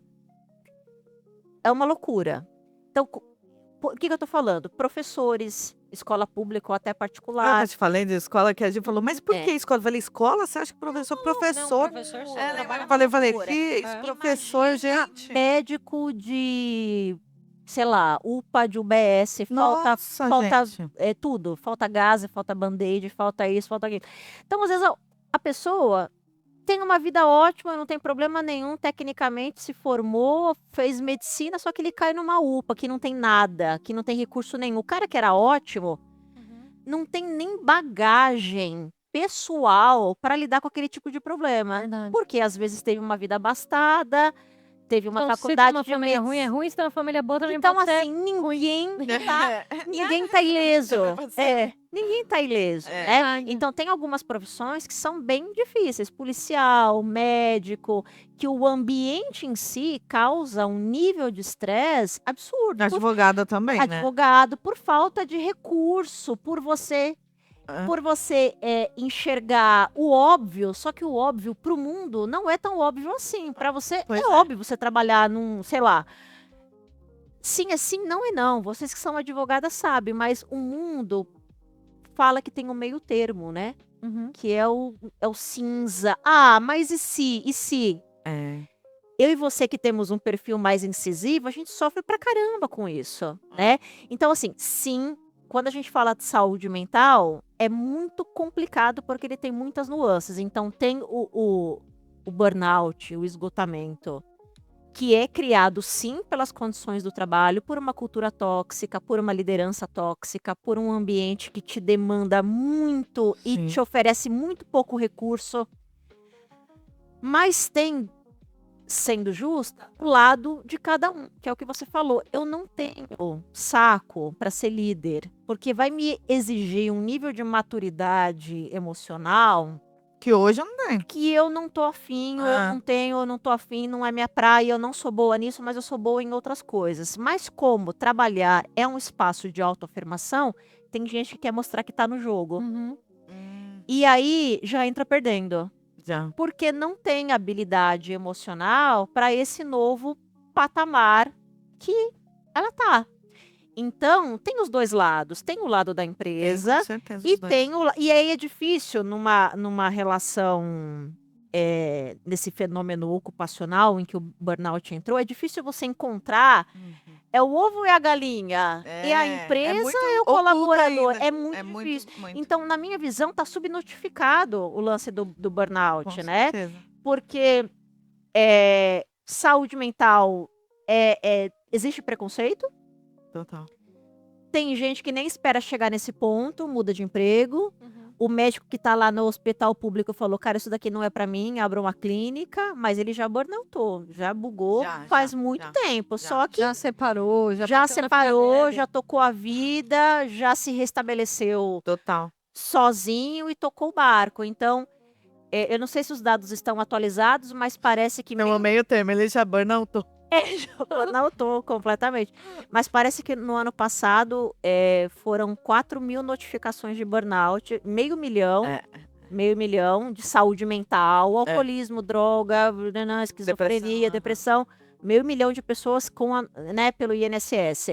loucura. Então, o que eu tô falando? Professores, escola pública ou até Ah, particular. eu te falei de escola que a gente falou, mas por É. que escola? Eu falei, escola? Você acha que professor? Professor. professor só É, trabalha eu falei, loucura. que É. professor, Imagina gente. médico de, sei lá, UPA de UBS, Nossa, falta gente. tudo. Falta gás, falta band-aid, falta isso, falta aquilo. Então, às vezes, a pessoa tem uma vida ótima, não tem problema nenhum, tecnicamente se formou, fez medicina, só que ele cai numa UPA, que não tem nada, que não tem recurso nenhum. O cara que era ótimo, não tem nem bagagem pessoal para lidar com aquele tipo de problema. Verdade. Porque às vezes teve uma vida abastada, teve uma Então, se tem faculdade uma de família ruim, é medicina. ruim, se tem uma família boa, também Então, pode ser. assim, É. ninguém tá ileso. Pode ser. É, ninguém tá ileso, É. né? Verdade. Então, tem algumas profissões que são bem difíceis. Policial, médico, que o ambiente em si causa um nível de estresse absurdo. Advogada também, né? Advogado, por falta de recurso, por você Ah, enxergar o óbvio, só que o óbvio para o mundo não é tão óbvio assim. Para você Pois é é. óbvio você trabalhar num, sei lá, sim é sim, não é não. Vocês que são advogadas sabem, mas o mundo fala que tem um meio termo, né? Uhum. Que é o cinza. Ah, mas e se? E se? É. Eu e você que temos um perfil mais incisivo, a gente sofre pra caramba com isso, né? Então, assim, sim, quando a gente fala de saúde mental, é muito complicado porque ele tem muitas nuances. Então, tem o burnout, o esgotamento, que é criado, sim, pelas condições do trabalho, por uma cultura tóxica, por uma liderança tóxica, por um ambiente que te demanda muito e Sim. te oferece muito pouco recurso. Mas tem, sendo justa, o lado de cada um, que é o que você falou. Eu não tenho saco para ser líder, porque vai me exigir um nível de maturidade emocional Que hoje eu não tenho. que eu não tô afim, ou eu Ah. não tenho, eu não tô afim, não é minha praia, eu não sou boa nisso, mas eu sou boa em outras coisas. Mas como trabalhar é um espaço de autoafirmação, tem gente que quer mostrar que tá no jogo. Uhum. E aí já entra perdendo. Já. Porque não tem habilidade emocional para esse novo patamar que ela tá. Então, tem os dois lados. Tem o lado da Tem, empresa com certeza, e os dois. tem e aí é difícil numa relação, nesse fenômeno ocupacional em que o burnout entrou, é difícil você encontrar é o ovo e a galinha, e a empresa muito é o oculto colaborador. ainda. É muito difícil. Então, na minha visão, está subnotificado o lance do burnout, Com né? certeza. Porque saúde mental existe preconceito. Total. Tem gente que nem espera chegar nesse ponto, muda de emprego. O médico que está lá no hospital público falou, cara, isso daqui não é para mim, abra uma clínica, mas ele já burnoutou, já bugou faz muito tempo. Só que Já separou, já bateu na separou, fila já tocou a vida, já se restabeleceu Total. sozinho e tocou o barco. Então, eu não sei se os dados estão atualizados, mas parece que Meu meio termo, ele já burnoutou. não estou completamente. Mas parece que no ano passado foram 4.000 notificações de burnout, meio milhão de saúde mental, alcoolismo, droga, esquizofrenia, depressão, meio milhão de pessoas pelo INSS.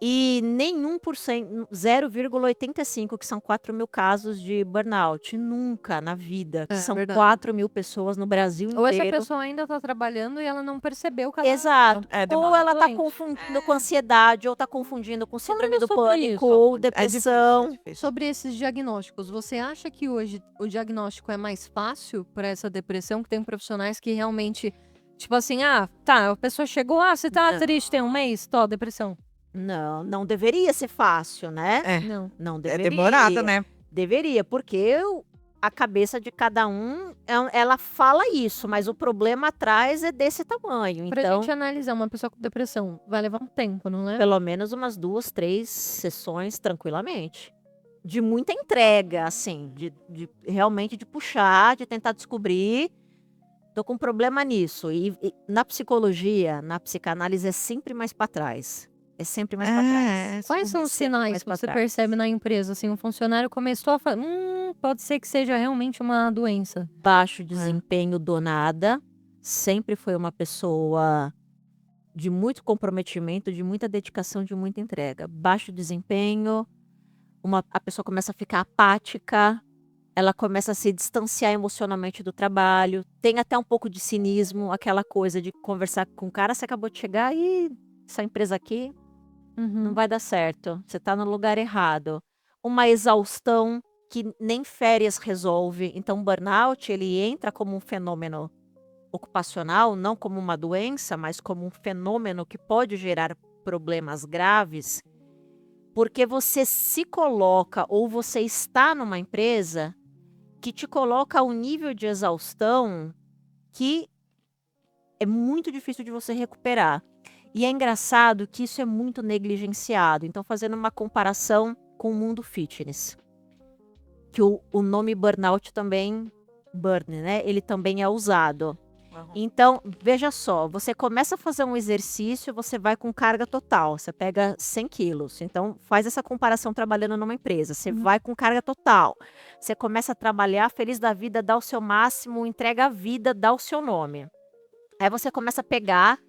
E nenhum por cento, 0,85, que são 4.000 casos de burnout. Nunca na vida. Que são verdade. 4.000 pessoas no Brasil Ou essa inteiro. pessoa ainda tá trabalhando e ela não percebeu que ela Exato. demora. Ou ela tá Doente. confundindo com ansiedade, ou tá confundindo com síndrome Falando do sobre pânico, isso, ou É depressão. difícil. Sobre esses diagnósticos, você acha que hoje o diagnóstico é mais fácil para essa depressão? Que tem profissionais que realmente, tipo assim, tá, a pessoa chegou, você tá Não. triste, tem um mês, depressão. Não, não deveria ser fácil, né? É. Não. Não É deveria. demorado, né? Deveria, porque a cabeça de cada um, ela fala isso, mas o problema atrás é desse tamanho. Pra Então, gente analisar uma pessoa com depressão, vai levar um tempo, não é? pelo menos umas 2, 3 sessões tranquilamente. De muita entrega, assim, de realmente de puxar, de tentar descobrir. Tô com um problema nisso. E na psicologia, na psicanálise, é sempre mais para trás. É sempre mais para trás. Quais são os Sempre sinais mais que pra você trás. percebe na empresa? Assim, um funcionário começou a falar, pode ser que seja realmente uma doença. Baixo desempenho do nada. Sempre foi uma pessoa de muito comprometimento, de muita dedicação, de muita entrega. Baixo desempenho, a pessoa começa a ficar apática, ela começa a se distanciar emocionalmente do trabalho, tem até um pouco de cinismo, aquela coisa de conversar com o cara, você acabou de chegar e essa empresa aqui não vai dar certo, você está no lugar errado. Uma exaustão que nem férias resolve. Então, o burnout, ele entra como um fenômeno ocupacional, não como uma doença, mas como um fenômeno que pode gerar problemas graves, porque você se coloca ou você está numa empresa que te coloca a um nível de exaustão que é muito difícil de você recuperar. E é engraçado que isso é muito negligenciado. Então, fazendo uma comparação com o mundo fitness, que o nome burnout também, burn, né? Ele também é usado. Então, veja só, você começa a fazer um exercício, você vai com carga total, você pega 100 quilos. Então, faz essa comparação trabalhando numa empresa. Você vai com carga total. Você começa a trabalhar feliz da vida, dá o seu máximo, entrega a vida, dá o seu nome. Aí você começa a pegar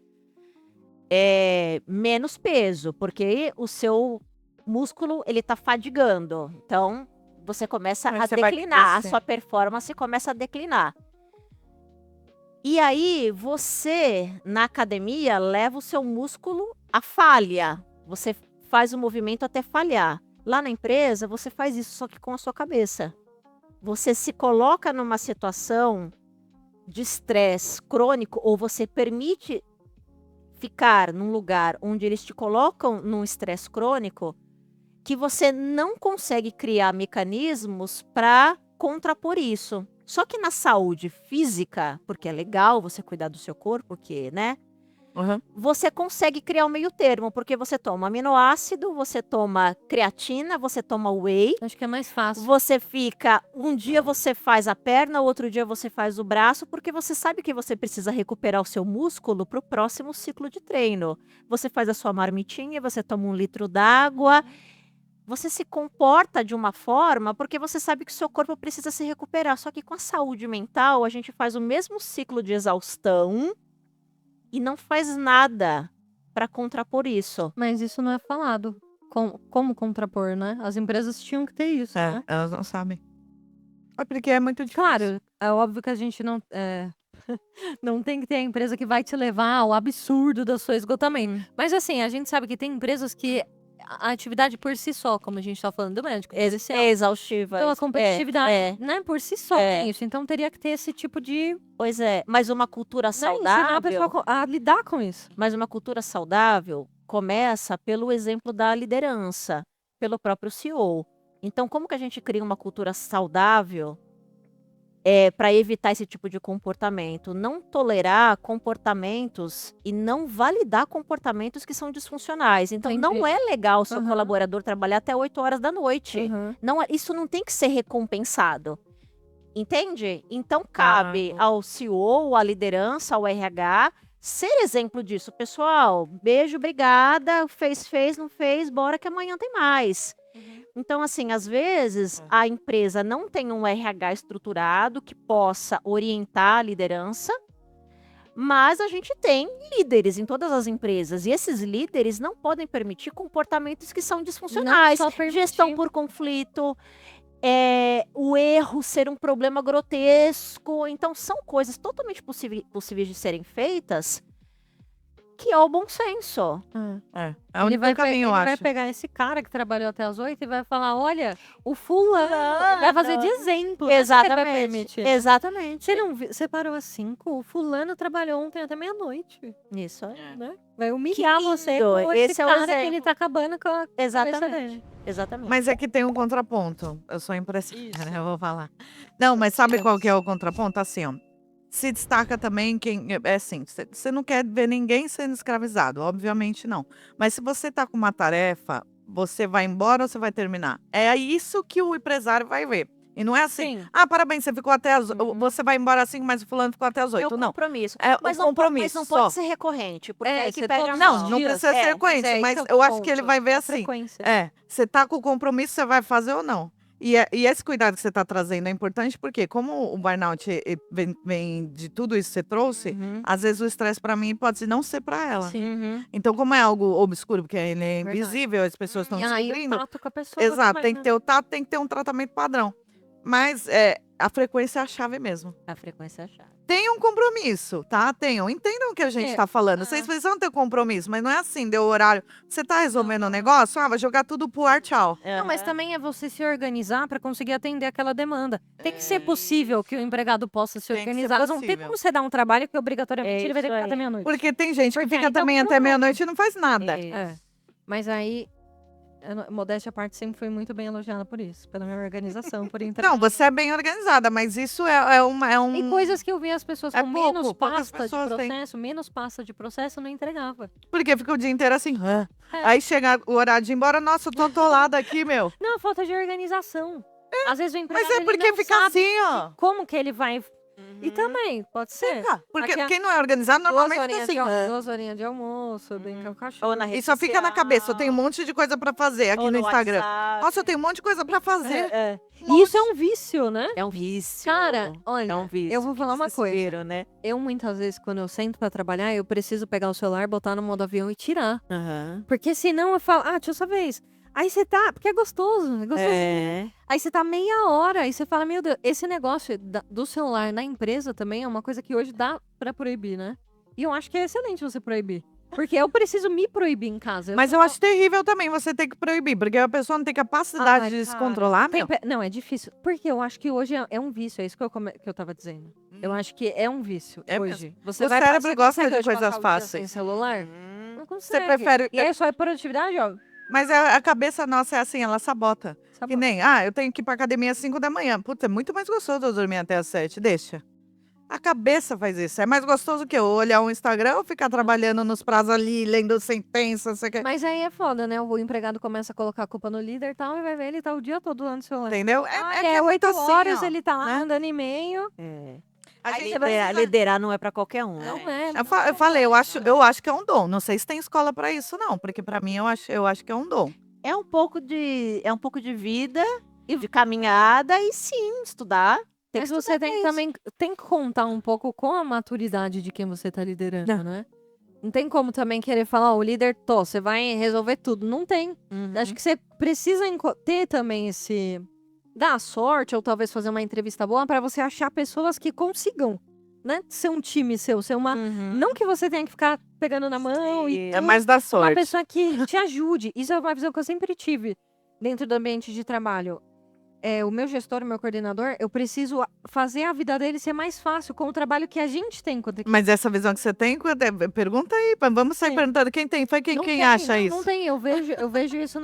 menos peso, porque o seu músculo, ele tá fadigando. Então, você começa Aí a você vai declinar, a crescer. sua performance começa a declinar. E aí, você, na academia, leva o seu músculo à falha. Você faz o movimento até falhar. Lá na empresa, você faz isso só que com a sua cabeça. Você se coloca numa situação de estresse crônico ou você permite ficar num lugar onde eles te colocam num estresse crônico que você não consegue criar mecanismos para contrapor isso. Só que na saúde física, porque é legal você cuidar do seu corpo, porque, né? Você consegue criar um meio termo, porque você toma aminoácido, você toma creatina, você toma whey. Acho que é mais fácil. Você fica, um dia você faz a perna, outro dia você faz o braço, porque você sabe que você precisa recuperar o seu músculo para o próximo ciclo de treino. Você faz a sua marmitinha, você toma 1 litro d'água. Você se comporta de uma forma porque você sabe que o seu corpo precisa se recuperar. Só que com a saúde mental, a gente faz o mesmo ciclo de exaustão e não faz nada para contrapor isso. Mas isso não é falado. Como contrapor, né? As empresas tinham que ter isso, né? Elas não sabem. É porque é muito difícil. Claro, é óbvio que a gente não... não tem que ter a empresa que vai te levar ao absurdo do seu esgotamento. Mas assim, a gente sabe que tem empresas que a atividade por si só, como a gente tá falando do médico, É exaustiva. então a competitividade, É. né, por si só tem isso. Então teria que ter esse tipo de... Pois é, mas uma cultura né, ensinar a pessoa saudável, a lidar com isso. mas uma cultura saudável começa pelo exemplo da liderança, pelo próprio CEO. Então, como que a gente cria uma cultura saudável para evitar esse tipo de comportamento? Não tolerar comportamentos e não validar comportamentos que são disfuncionais. Então, Entendi. não é legal o seu Aham. colaborador trabalhar até 8 horas da noite. Uhum. Isso não tem que ser recompensado. Entende? Então, cabe Ah, ao CEO, à liderança, ao RH, ser exemplo disso. Pessoal, beijo, obrigada. Fez, não fez, bora que amanhã tem mais. Então, assim, às vezes a empresa não tem um RH estruturado que possa orientar a liderança, mas a gente tem líderes em todas as empresas. E esses líderes não podem permitir comportamentos que são disfuncionais. Não só permitir. Gestão por conflito, o erro ser um problema grotesco. Então, são coisas totalmente possíveis de serem feitas, que é o bom senso. É o Ele único vai, caminho, eu ele vai acho. pegar esse cara que trabalhou até as 8 e vai falar, olha, o fulano vai fazer de exemplo. né? Ele vai Exatamente. permitir. Exatamente. Você não viu, você parou às 5, o fulano trabalhou ontem até meia-noite, Isso é. né? Vai humilhar Que você lindo, com esse esse é o cara que exemplo. ele tá acabando com a cabeça Exatamente. dele. Exatamente. Mas é que tem um contraponto. Eu sou impressionada, né? Eu vou falar. Não, mas sabe qual que é o contraponto? Assim, ó. Se destaca também quem. É assim, você não quer ver ninguém sendo escravizado, obviamente não. Mas se você tá com uma tarefa, você vai embora ou você vai terminar? É isso que o empresário vai ver. E não é assim, Sim. parabéns, você ficou até as. Você vai embora assim, mas o fulano ficou até as É 8. o Não. compromisso. É Mas o não compromisso. Mas não só. pode ser recorrente, porque aí que você perde a todos mão. os Não dias. precisa ser É, frequente, esse mas é o eu acho que ele ponto, vai ver a assim. frequência. Você tá com o compromisso, você vai fazer ou não. E esse cuidado que você está trazendo é importante porque, como o burnout vem de tudo isso que você trouxe, às vezes o estresse para mim pode não ser para ela. Sim. Então, como é algo obscuro, porque ele é Verdade. invisível, as pessoas estão E aí o descobrindo. tato com a pessoa Exato, também, tem que né? ter o tato, tem que ter um tratamento padrão. Mas a frequência é a chave mesmo. A frequência é a chave. Tenham um compromisso, tá? Tenham. Entendam o que a gente tá falando. Vocês precisam ter compromisso, mas não é assim, deu o horário. Você tá resolvendo o negócio? Vai jogar tudo pro ar, tchau. Não, mas também é você se organizar para conseguir atender aquela demanda. Tem que ser possível que o empregado possa se Tem que ser organizar. Não tem possível. como você dar um trabalho que obrigatoriamente ele vai ter que isso ficar até aí. meia-noite. Porque tem gente que Porque fica então também até pronto. meia-noite e não faz nada. É. Mas aí, modéstia à parte, sempre fui muito bem elogiada por isso. Pela minha organização, por entregar. Não, você é bem organizada, mas isso é um... Tem coisas que eu vi as pessoas É com pouco, menos poucas pasta de pessoas têm. processo, menos pasta de processo, eu não entregava. Porque fica o dia inteiro assim. "Hã?" É. Aí chega o horário de ir embora, nossa, eu tô atolada aqui, meu. Não, falta de organização. Às vezes o empregado Mas é ele porque não fica sabe assim, ó. como que ele vai... E também, pode ser. Porque Aqui, ó, quem não é organizado, normalmente fica assim. "Hã?" 2 horinhas de almoço, brincar com o cachorro. Ou na rede E só fica na cabeça, eu tenho um social, monte de coisa pra fazer aqui ou no Instagram. WhatsApp. Nossa, eu tenho um monte de coisa pra fazer. E isso é um vício, né? É um vício. Cara, olha, é um vício. eu vou falar uma coisa. Desespero, né? Eu muitas vezes, quando eu sento pra trabalhar, eu preciso pegar o celular, botar no modo avião e tirar. Aham. Porque senão eu falo, deixa eu sua vez. Aí você tá, porque é gostoso. É. Aí você tá meia hora, aí você fala, meu Deus, esse negócio do celular na empresa também é uma coisa que hoje dá pra proibir, né? E eu acho que é excelente você proibir. Porque eu preciso me proibir em casa. Mas eu acho terrível também você ter que proibir, porque a pessoa não tem capacidade de se cara, controlar, tem meu. Não, é difícil. Porque eu acho que hoje é um vício, é isso que eu tava dizendo. Eu acho que é um vício É hoje. O cérebro gosta de coisas fáceis. Sem celular? Não Você consegue. prefere... E aí só é produtividade, ó. Mas a cabeça nossa é assim, ela sabota. Sabota. Que nem, eu tenho que ir pra academia às 5 da manhã. Puta, é muito mais gostoso eu dormir até às 7. Deixa. A cabeça faz isso. É mais gostoso que eu olhar um Instagram ou ficar trabalhando nos prazos ali, lendo sentença, sei que. Mas aí é foda, né? O empregado começa a colocar a culpa no líder e tal, e vai ver, ele tá o dia todo lá no celular. Entendeu? É, que é muito 8 assim, horas, ó, ele tá lá né? andando e meio. É. A gente Liderar não é pra qualquer um. Não né? é. Eu falei, eu acho que é um dom. Não sei se tem escola pra isso, não. Porque pra mim, eu acho que é um dom. É um pouco de vida e de caminhada e sim, estudar. Tem Mas que você estudar tem pra também tem que contar um pouco com a maturidade de quem você tá liderando, Não. né? Não tem como também querer falar, o líder, você vai resolver tudo. Não tem. Uhum. Acho que você precisa ter também esse... dar sorte, ou talvez fazer uma entrevista boa pra você achar pessoas que consigam, né? Ser um time seu, ser uma... Uhum. Não que você tenha que ficar pegando na mão e É mais da uma sorte. pessoa que te ajude. Isso é uma visão que eu sempre tive dentro do ambiente de trabalho. O meu gestor, o meu coordenador, eu preciso fazer a vida dele ser mais fácil com o trabalho que a gente tem enquanto equipe. Mas essa visão que você tem, pergunta aí. Vamos sair Sim. perguntando quem tem. Foi quem Não tem, acha não, isso? Não tem, eu vejo isso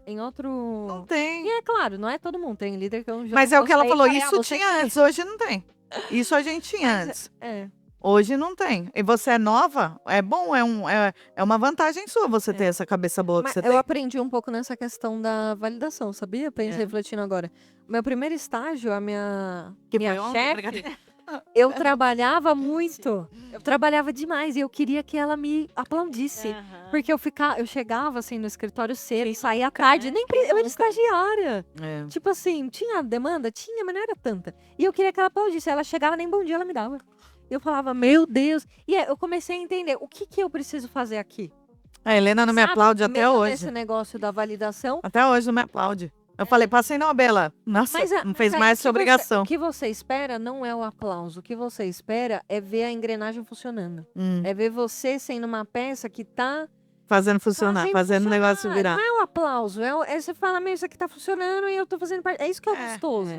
em outro... Não tem. E é claro, não é todo mundo, tem líder que eu já Mas é o que ela gostei, falou, falei, isso você tinha que- antes, hoje não tem. Isso a gente tinha Mas antes. É. Hoje não tem. E você é nova, é bom, é uma vantagem sua você ter essa cabeça boa que Mas você eu tem. aprendi um pouco nessa questão da validação, sabia? Pensei refletindo agora. Meu primeiro estágio, a minha foi ontem, chefe, brincadeira. eu trabalhava muito. Eu trabalhava demais e eu queria que ela me aplaudisse. Porque eu chegava assim no escritório cedo e saía à tarde, eu era estagiária. É. Tipo assim, tinha demanda? Tinha, mas não era tanta. E eu queria que ela aplaudisse. Ela chegava, nem bom dia ela me dava. Eu falava, meu Deus. E eu comecei a entender, o que eu preciso fazer aqui? A Helena não me Sabe? aplaude até Mesmo hoje. Esse negócio da validação. Até hoje não me aplaude. Eu falei, passei não, Bela. Nossa, não fez aí mais o que sua obrigação. O que você espera não é o aplauso. O que você espera é ver a engrenagem funcionando. É ver você sendo uma peça que tá Fazendo funcionar, fazendo o negócio virar. Não é o aplauso. Você fala, meu, isso aqui tá funcionando e eu tô fazendo parte. É isso que é o gostoso.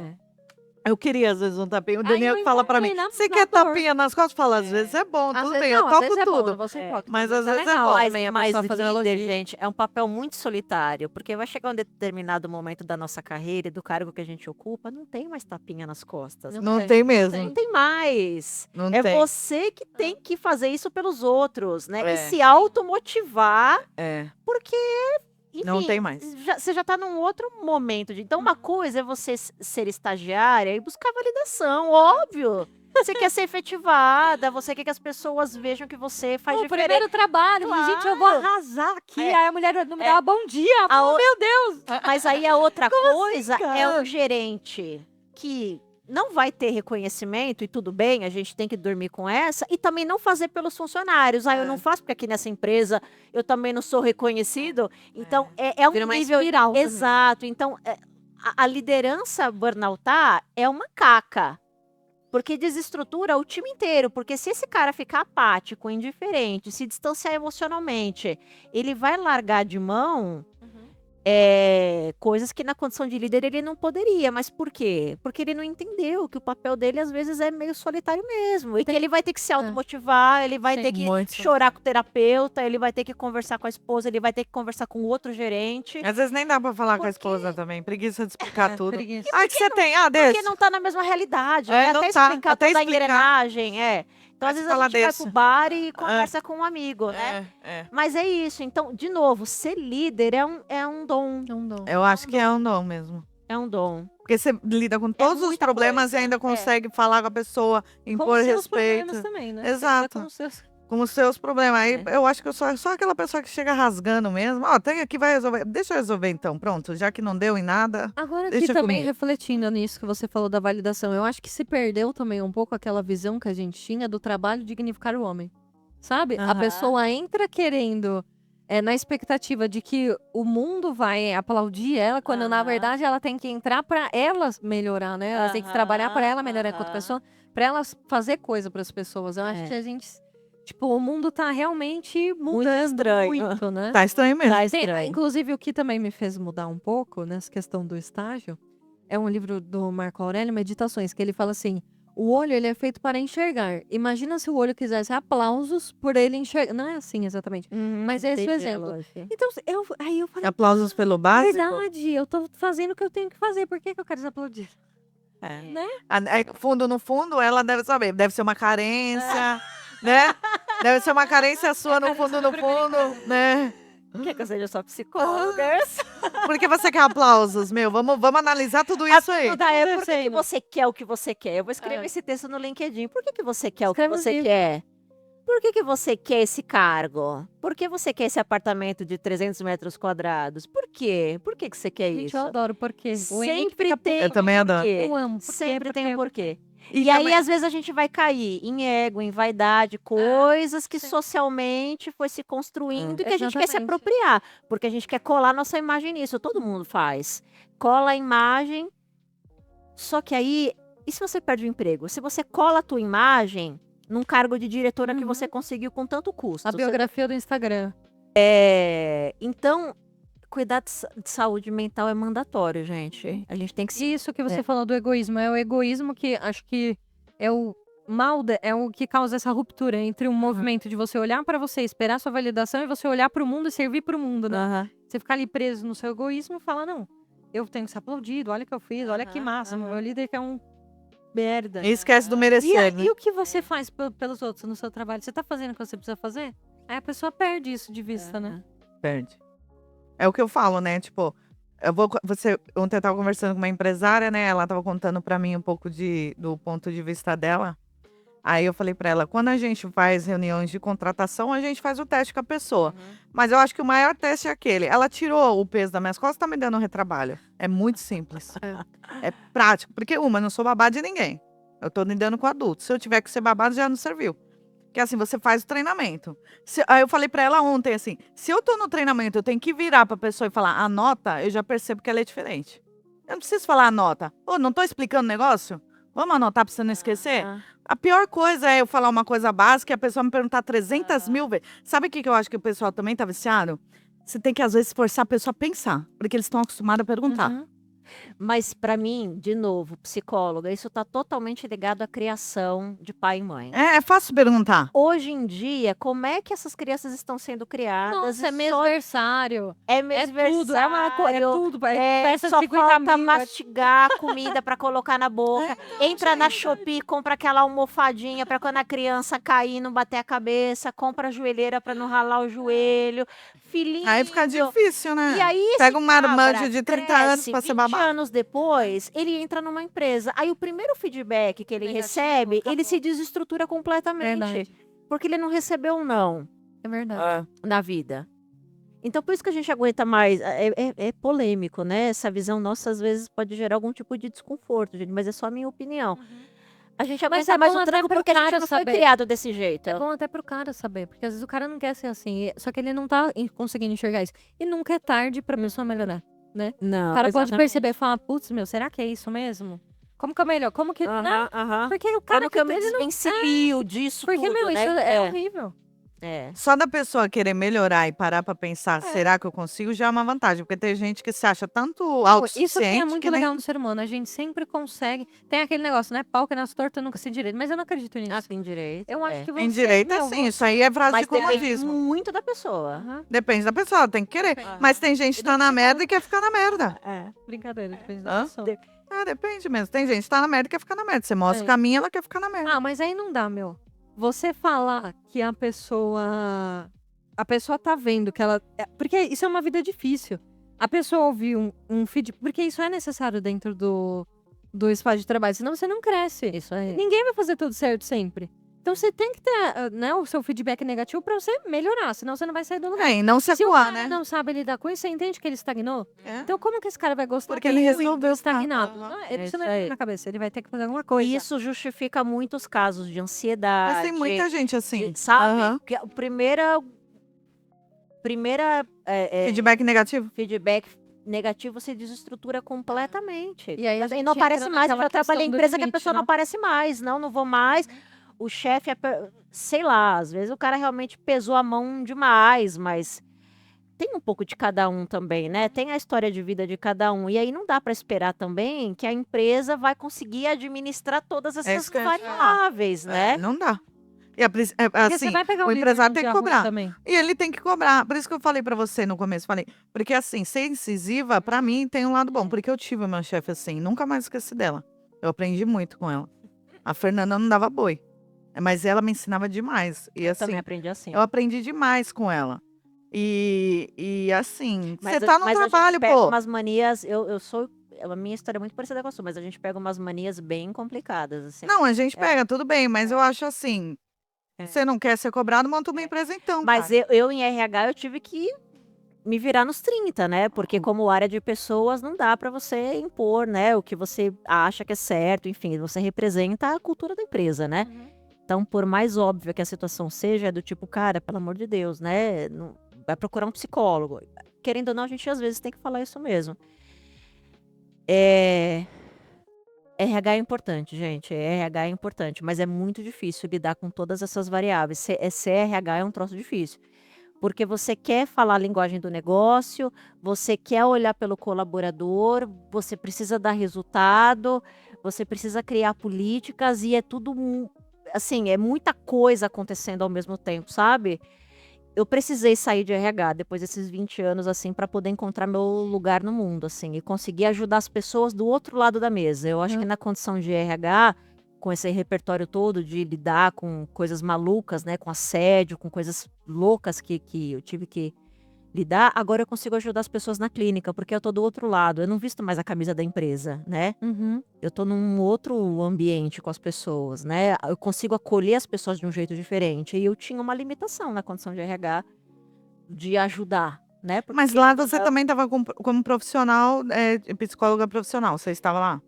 Eu queria, às vezes, um tapinha. O Aí Daniel eu fala pra mim, encontrei você na quer dor. tapinha nas costas? Fala, às vezes é bom, Às tudo vezes bem, não, eu às topo vezes é bom, tudo. não vou ser hipócrita, Mas às vezes é legal bom. também a pessoa fazer um líder, elogio. gente, é um papel muito solitário, porque vai chegar um determinado momento da nossa carreira e do cargo que a gente ocupa, não tem mais tapinha nas costas. Não tem mesmo. Não tem mais. Não É tem. você que tem que fazer isso pelos outros, né? É. E se automotivar, É, porque, enfim, não tem mais. você já tá num outro momento. Então, uma coisa é você ser estagiária e buscar validação, óbvio. Você quer ser efetivada, você quer que as pessoas vejam que você faz O diferença. primeiro trabalho, gente, eu vou arrasar aqui. Aí a mulher não me dá bom dia. Meu Deus! Mas aí a outra coisa cara? é um gerente que não vai ter reconhecimento, e tudo bem, a gente tem que dormir com essa, e também não fazer pelos funcionários. Eu não faço porque aqui nessa empresa eu também não sou reconhecido. Então, é um Vira uma nível... espiral também. Exato. Então, a liderança burnoutar é uma caca. Porque desestrutura o time inteiro. Porque se esse cara ficar apático, indiferente, se distanciar emocionalmente, ele vai largar de mão coisas que na condição de líder ele não poderia. Mas por quê? Porque ele não entendeu que o papel dele às vezes é meio solitário mesmo. E que ele vai ter que se automotivar, ele vai Sim, ter que muito. chorar com o terapeuta, ele vai ter que conversar com a esposa, ele vai ter que conversar com o outro gerente. Às vezes nem dá pra falar com a Por esposa também. Preguiça de explicar tudo. Preguiça. Ai, que você tem? Ah, Porque deixa. não tá na mesma realidade, É, né? não Até tá. explicar Até toda a explicar. engrenagem, Então, às Mas vezes fala a gente vai desse. pro bar e conversa com um amigo, né? É. Mas é isso. Então, de novo, ser líder é um dom. Não dou. Eu acho que é um dom mesmo. É um dom. Porque você lida com todos os muita problemas coisa. e ainda consegue falar com a pessoa, Com impor os seus respeito. problemas também, né? Exato. Com os seus... Com os seus problemas. Aí eu acho que eu sou só aquela pessoa que chega rasgando mesmo. Ó, tem aqui, vai resolver. Deixa eu resolver então, pronto. Já que não deu em nada. Agora aqui Deixa também comigo. refletindo nisso que você falou da validação, eu acho que se perdeu também um pouco aquela visão que a gente tinha do trabalho dignificar o homem. Sabe? A Aham. pessoa entra querendo, na expectativa de que o mundo vai aplaudir ela, quando na Aham. verdade ela tem que entrar pra ela melhorar, né? Ela tem que trabalhar pra ela melhorar enquanto Aham. pessoa, pra ela fazer coisa pras pessoas. Eu acho que a gente, tipo, o mundo tá realmente mudando estranho. muito, né? Tá estranho mesmo. Tá Tem- estranho. inclusive, o que também me fez mudar um pouco nessa questão do estágio é um livro do Marco Aurélio, Meditações, que ele fala assim: o olho ele é feito para enxergar. Imagina se o olho quisesse aplausos por ele enxergar. Não é assim exatamente. Mas é esse o exemplo. Então, aí eu falei, Aplausos pelo básico. verdade, eu tô fazendo o que eu tenho que fazer. Por que eu quero ser aplaudir? Né? Fundo no fundo, ela deve saber. Deve ser uma carência, né? Deve ser uma carência sua no fundo, né? Quer que eu seja sua psicóloga? Por que você quer aplausos, meu? Vamos analisar tudo isso aí. Por que você quer o que você quer? Eu vou escrever esse texto no LinkedIn. Por que você quer o que Escreve você livro. quer? Por que você quer esse cargo? Por que você quer esse apartamento de 300 metros quadrados? Por quê? Por que você quer Gente, isso? eu adoro porque Sempre tem Eu também adoro. porquê. Eu amo. Por quê? Sempre tem um porquê. E E aí, também- às vezes, a gente vai cair em ego, em vaidade, coisas que socialmente foi se construindo e que a gente quer se Exatamente. apropriar. Porque a gente quer colar nossa imagem nisso. Todo mundo faz. Cola a imagem. Só que aí, e se você perde o emprego? Se você cola a tua imagem num cargo de diretora que você conseguiu com tanto custo. A Você- biografia do Instagram. Então, cuidar de saúde mental é mandatório, gente. A gente tem que se... Isso que você falou do egoísmo. É o egoísmo que acho que é o mal, é o que causa essa ruptura entre um movimento de você olhar pra você, esperar sua validação e você olhar pro mundo e servir pro mundo, né? Aham. Você ficar ali preso no seu egoísmo e falar, não, eu tenho que ser aplaudido, olha o que eu fiz, olha que massa, meu líder que é um merda. E esquece do E, merecer, né? e o que você faz pelos outros no seu trabalho? Você tá fazendo o que você precisa fazer? Aí a pessoa perde isso de vista, né? Perde. É o que eu falo, né? Tipo, ontem eu tava conversando com uma empresária, né? Ela tava contando pra mim um pouco do ponto de vista dela. Aí eu falei pra ela, quando a gente faz reuniões de contratação, a gente faz o teste com a pessoa. Mas eu acho que o maior teste é aquele. Ela tirou o peso das minhas costas, tá me dando um retrabalho. É muito simples. É prático. Porque, eu não sou babá de ninguém. Eu tô lidando com adultos. Se eu tiver que ser babado, já não serviu. Porque assim, você faz o treinamento. Aí eu falei pra ela ontem, assim, se eu tô no treinamento, eu tenho que virar pra pessoa e falar, anota, eu já percebo que ela é diferente. Eu não preciso falar anota. Ô, não tô explicando o negócio? Vamos anotar pra você não esquecer? A pior coisa é eu falar uma coisa básica e a pessoa me perguntar 300 mil vezes. Sabe o que eu acho que o pessoal também tá viciado? Você tem que, às vezes, forçar a pessoa a pensar. Porque eles estão acostumados a perguntar. Mas, pra mim, de novo, psicóloga, isso tá totalmente ligado à criação de pai e mãe. É fácil perguntar. Hoje em dia, como é que essas crianças estão sendo criadas? Nossa, é E mesversário. é É mesversário. tudo, é tudo. Peça Só 50 falta mil, mastigar a comida pra colocar na boca. Entra na Shopee, compra aquela almofadinha pra quando a criança cair não bater a cabeça. Compra a joelheira pra não ralar o joelho. Filhinho. Aí fica difícil, né? E aí, Pega esse um marmanjo cabra de 30 anos cresce, pra ser 20 babá. anos depois, ele entra numa empresa. Aí o primeiro feedback que ele Negativo, recebe, ele acabou. se desestrutura completamente. Verdade. Porque ele não recebeu um não É verdade. na vida. Então, por isso que a gente aguenta mais. É polêmico, né? Essa visão nossa, às vezes, pode gerar algum tipo de desconforto, gente. Mas é só a minha opinião. A gente Mas aguenta é mais bom o até tranco pro porque a gente cara não foi saber. criado desse jeito. É bom até pro cara saber, porque às vezes o cara não quer ser assim, só que ele não tá conseguindo enxergar isso. E nunca é tarde pra pessoa melhorar, né? Não, O cara pode exatamente. perceber e falar, putz, meu, será que é isso mesmo? Como que é melhor? Como que... Aham, aham. Porque o cara Como que eu me ele não... desvencilio disso Porque, tudo, meu, né? isso é horrível. É. Só da pessoa querer melhorar e parar pra pensar, É. será que eu consigo, já é uma vantagem. Porque tem gente que se acha tanto Pô, isso que é autossuficiente muito que nem... legal no ser humano. A gente sempre consegue... Tem aquele negócio, né? Pau que nas tortas nunca se direito. Mas eu não acredito nisso. Ah, tem direito. Eu acho que você... Em direito é meu, assim, isso aí é frase Mas de depende comodismo. muito da pessoa. Aham. Depende da pessoa, tem que querer. Depende. Mas tem gente que tá na merda e quer ficar na merda. É. Brincadeira, depende da Hã? pessoa. Depende mesmo. Tem gente que tá na merda e quer ficar na merda. Você mostra É. o caminho, ela quer ficar na merda. Ah, mas aí não dá, meu. Você falar que a pessoa tá vendo que ela... Porque isso é uma vida difícil. A pessoa ouvir um feed... Porque isso é necessário dentro do espaço de trabalho, senão você não cresce. Isso aí. Ninguém vai fazer tudo certo sempre. Então você tem que ter, né, o seu feedback negativo pra você melhorar, senão você não vai sair do lugar. E não se Se o acuar, cara né? não sabe lidar com isso, você entende que ele estagnou? É. Então como que esse cara vai gostar Porque de ele ruim, resolveu estagnado? ficar. Não, É isso isso não é aí. na cabeça, ele vai ter que fazer alguma coisa. Isso justifica muitos casos de ansiedade. Mas tem muita gente assim. Sabe? Aham. Que o primeira Feedback negativo? feedback negativo se desestrutura completamente. E aí a Mas gente não aparece entra mais. Eu naquela já trabalhei em questão do empresa que a limite, pessoa não né? aparece mais. Não vou mais. O chefe sei lá, às vezes o cara realmente pesou a mão demais, mas tem um pouco de cada um também, né? Tem a história de vida de cada um. E aí não dá para esperar também que a empresa vai conseguir administrar todas essas isso que eu ia te falar. variáveis, né? Não dá. E Porque assim, você vai pegar o um empresário líder tem que num dia ruim cobrar. também. E ele tem que cobrar. Por isso que eu falei pra você no começo, falei. Porque assim, ser incisiva, pra mim, tem um lado bom. Porque eu tive uma chefe assim, nunca mais esqueci dela. Eu aprendi muito com ela. A Fernanda não dava boi. Mas ela me ensinava demais. E Eu assim, também aprendi assim. eu aprendi demais com ela. E assim, Mas você tá no mas a gente trabalho, pega pô. umas manias, eu sou, a minha história é muito parecida com a sua, mas a gente pega umas manias bem complicadas, assim. Não, a gente pega, tudo bem, mas eu acho assim, É. você não quer ser cobrado, monta uma empresa então, Mas cara. eu em RH eu tive que me virar nos 30, né? Porque como área de pessoas não dá para você impor, né, o que você acha que é certo, enfim, você representa a cultura da empresa, né? Então, por mais óbvia que a situação seja, é do tipo, cara, pelo amor de Deus, né? Vai procurar um psicólogo. Querendo ou não, a gente às vezes tem que falar isso mesmo. RH é importante, gente. RH é importante, mas é muito difícil lidar com todas essas variáveis. Ser RH é um troço difícil. Porque você quer falar a linguagem do negócio, você quer olhar pelo colaborador, você precisa dar resultado, você precisa criar políticas e é tudo, assim, é muita coisa acontecendo ao mesmo tempo, sabe? Eu precisei sair de RH depois desses 20 anos, assim, para poder encontrar meu lugar no mundo, assim, e conseguir ajudar as pessoas do outro lado da mesa. Eu acho que na condição de RH, com esse repertório todo de lidar com coisas malucas, né, com assédio, com coisas loucas que eu tive que lidar, agora eu consigo ajudar as pessoas na clínica, porque eu tô do outro lado, eu não visto mais a camisa da empresa, né? Eu tô num outro ambiente com as pessoas, né? Eu consigo acolher as pessoas de um jeito diferente. E eu tinha uma limitação na condição de RH de ajudar, né? Porque Mas lá você também estava como profissional, psicóloga profissional, você estava lá?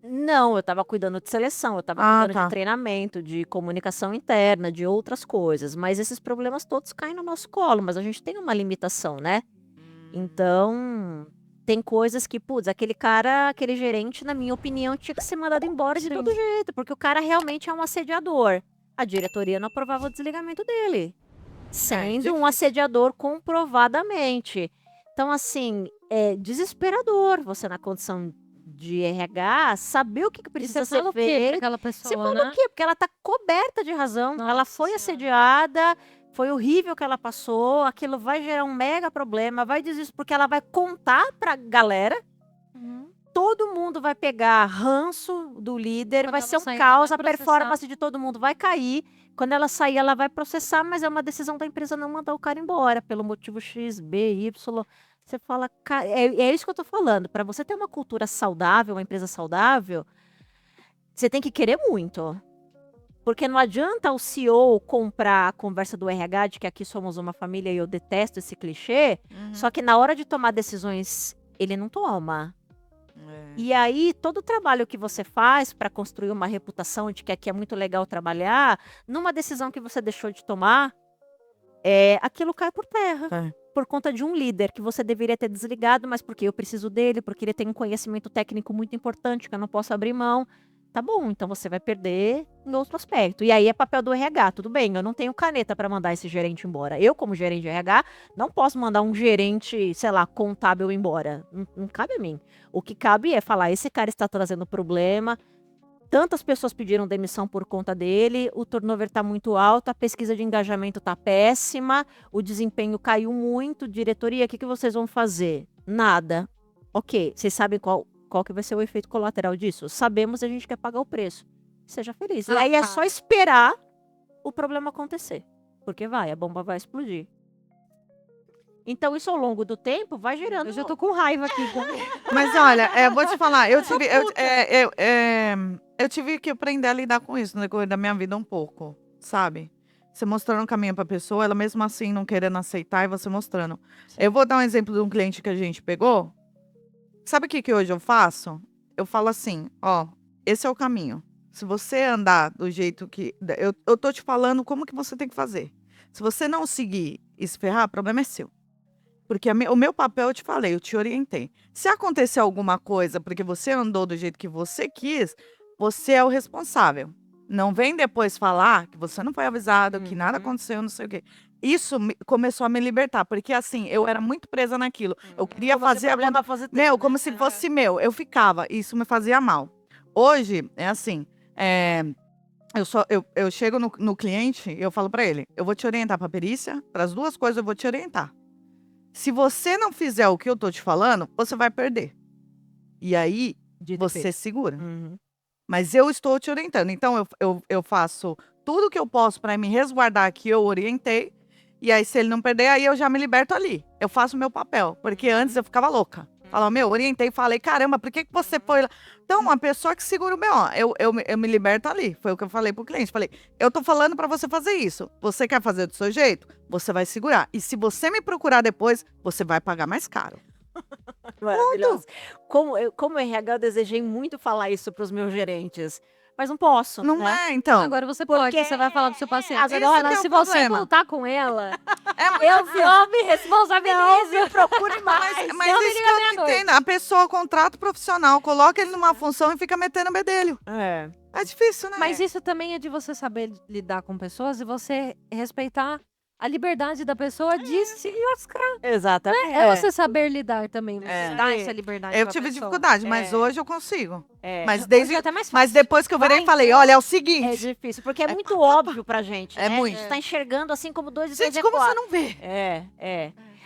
Não, eu estava cuidando de seleção, eu estava cuidando tá. de treinamento, de comunicação interna, de outras coisas. Mas esses problemas todos caem no nosso colo, mas a gente tem uma limitação, né? Então, tem coisas que, putz, aquele cara, aquele gerente, na minha opinião, tinha que ser mandado embora de Sim. todo jeito, porque o cara realmente é um assediador. A diretoria não aprovava o desligamento dele, sendo um assediador comprovadamente. Então, assim, é desesperador você na condição de RH saber o que E precisa você fala ser o quê pra feito. aquela Você pessoa, fala né? o quê? Porque ela tá coberta de razão. Ela Nossa foi Senhora. assediada, foi horrível o que ela passou, aquilo vai gerar um mega problema, vai dizer isso porque ela vai contar pra galera, todo mundo vai pegar ranço do líder, Quando vai ela ser um sair, ela caos, vai a processar. performance de todo mundo vai cair. Quando ela sair, ela vai processar, mas é uma decisão da empresa não mandar o cara embora, pelo motivo X, B, Y. Você fala, é isso que eu tô falando. Para você ter uma cultura saudável, uma empresa saudável, você tem que querer muito. Porque não adianta o CEO comprar a conversa do RH de que aqui somos uma família e eu detesto esse clichê, só que na hora de tomar decisões, ele não toma. E aí, todo o trabalho que você faz para construir uma reputação de que aqui é muito legal trabalhar, numa decisão que você deixou de tomar, aquilo cai por terra. Por conta de um líder que você deveria ter desligado, mas porque eu preciso dele, porque ele tem um conhecimento técnico muito importante que eu não posso abrir mão. Tá bom, então você vai perder em outro aspecto. E aí é papel do RH, tudo bem, eu não tenho caneta para mandar esse gerente embora. Eu, como gerente de RH, não posso mandar um gerente, sei lá, contábil embora. Não cabe a mim. O que cabe é falar, esse cara está trazendo problema, tantas pessoas pediram demissão por conta dele, o turnover está muito alto, a pesquisa de engajamento está péssima, o desempenho caiu muito, diretoria, o que vocês vão fazer? Nada. Ok, vocês sabem qual que vai ser o efeito colateral disso? Sabemos e a gente quer pagar o preço. Seja feliz. E aí é só esperar o problema acontecer. Porque a bomba vai explodir. Então, isso ao longo do tempo vai gerando. Eu já tô com raiva aqui. Mas olha, eu vou te falar, eu tive que aprender a lidar com isso no decorrer da minha vida um pouco, sabe? Você mostrando um caminho pra pessoa, ela mesmo assim não querendo aceitar e você mostrando. Eu vou dar um exemplo de um cliente que a gente pegou. Sabe o que hoje eu faço? Eu falo assim, ó, esse é o caminho. Se você andar do jeito que... Eu tô te falando como que você tem que fazer. Se você não seguir e se ferrar, o problema é seu. Porque o meu papel, eu te falei, eu te orientei. Se acontecer alguma coisa porque você andou do jeito que você quis, você é o responsável. Não vem depois falar que você não foi avisado, que nada aconteceu, não sei o quê. Isso começou a me libertar, porque assim, eu era muito presa naquilo. Eu queria fazer como se fosse meu. Eu ficava, isso me fazia mal. Hoje, é assim, eu chego no cliente e eu falo pra ele, eu vou te orientar pra perícia, para as duas coisas eu vou te orientar. Se você não fizer o que eu tô te falando, você vai perder. E aí, você segura. Mas eu estou te orientando. Então, eu faço tudo o que eu posso para me resguardar que eu orientei. E aí, se ele não perder, aí eu já me liberto ali. Eu faço o meu papel. Porque antes eu ficava louca. Falava, orientei e falei, caramba, por que você foi lá? Então, uma pessoa que segura o BO, eu me liberto ali. Foi o que eu falei pro cliente. Falei, eu tô falando para você fazer isso. Você quer fazer do seu jeito? Você vai segurar. E se você me procurar depois, você vai pagar mais caro. Maravilhoso. Como RH, eu desejei muito falar isso para os meus gerentes. Mas não posso, Não né? é, então. Agora você pode, você vai falar do seu paciente. Esse Agora, que é o se você problema. contar com ela, Eu me responsabilizo, me procure mais. Mas isso que eu não entendo. A pessoa contrata o profissional, coloca ele numa função e fica metendo bedelho. É difícil, né? Mas isso também é de você saber lidar com pessoas e você respeitar a liberdade da pessoa de se lascar. Exatamente. É você saber lidar também, você É. dar essa liberdade Eu pra tive pessoa. dificuldade, mas hoje eu consigo. Mas, Hoje é até mais mas fácil. depois que eu virei e falei, olha, é o seguinte. É difícil, porque é muito óbvio pra gente, É né? muito. Você tá enxergando assim como 2 e 2 Gente, é como você 4. não vê?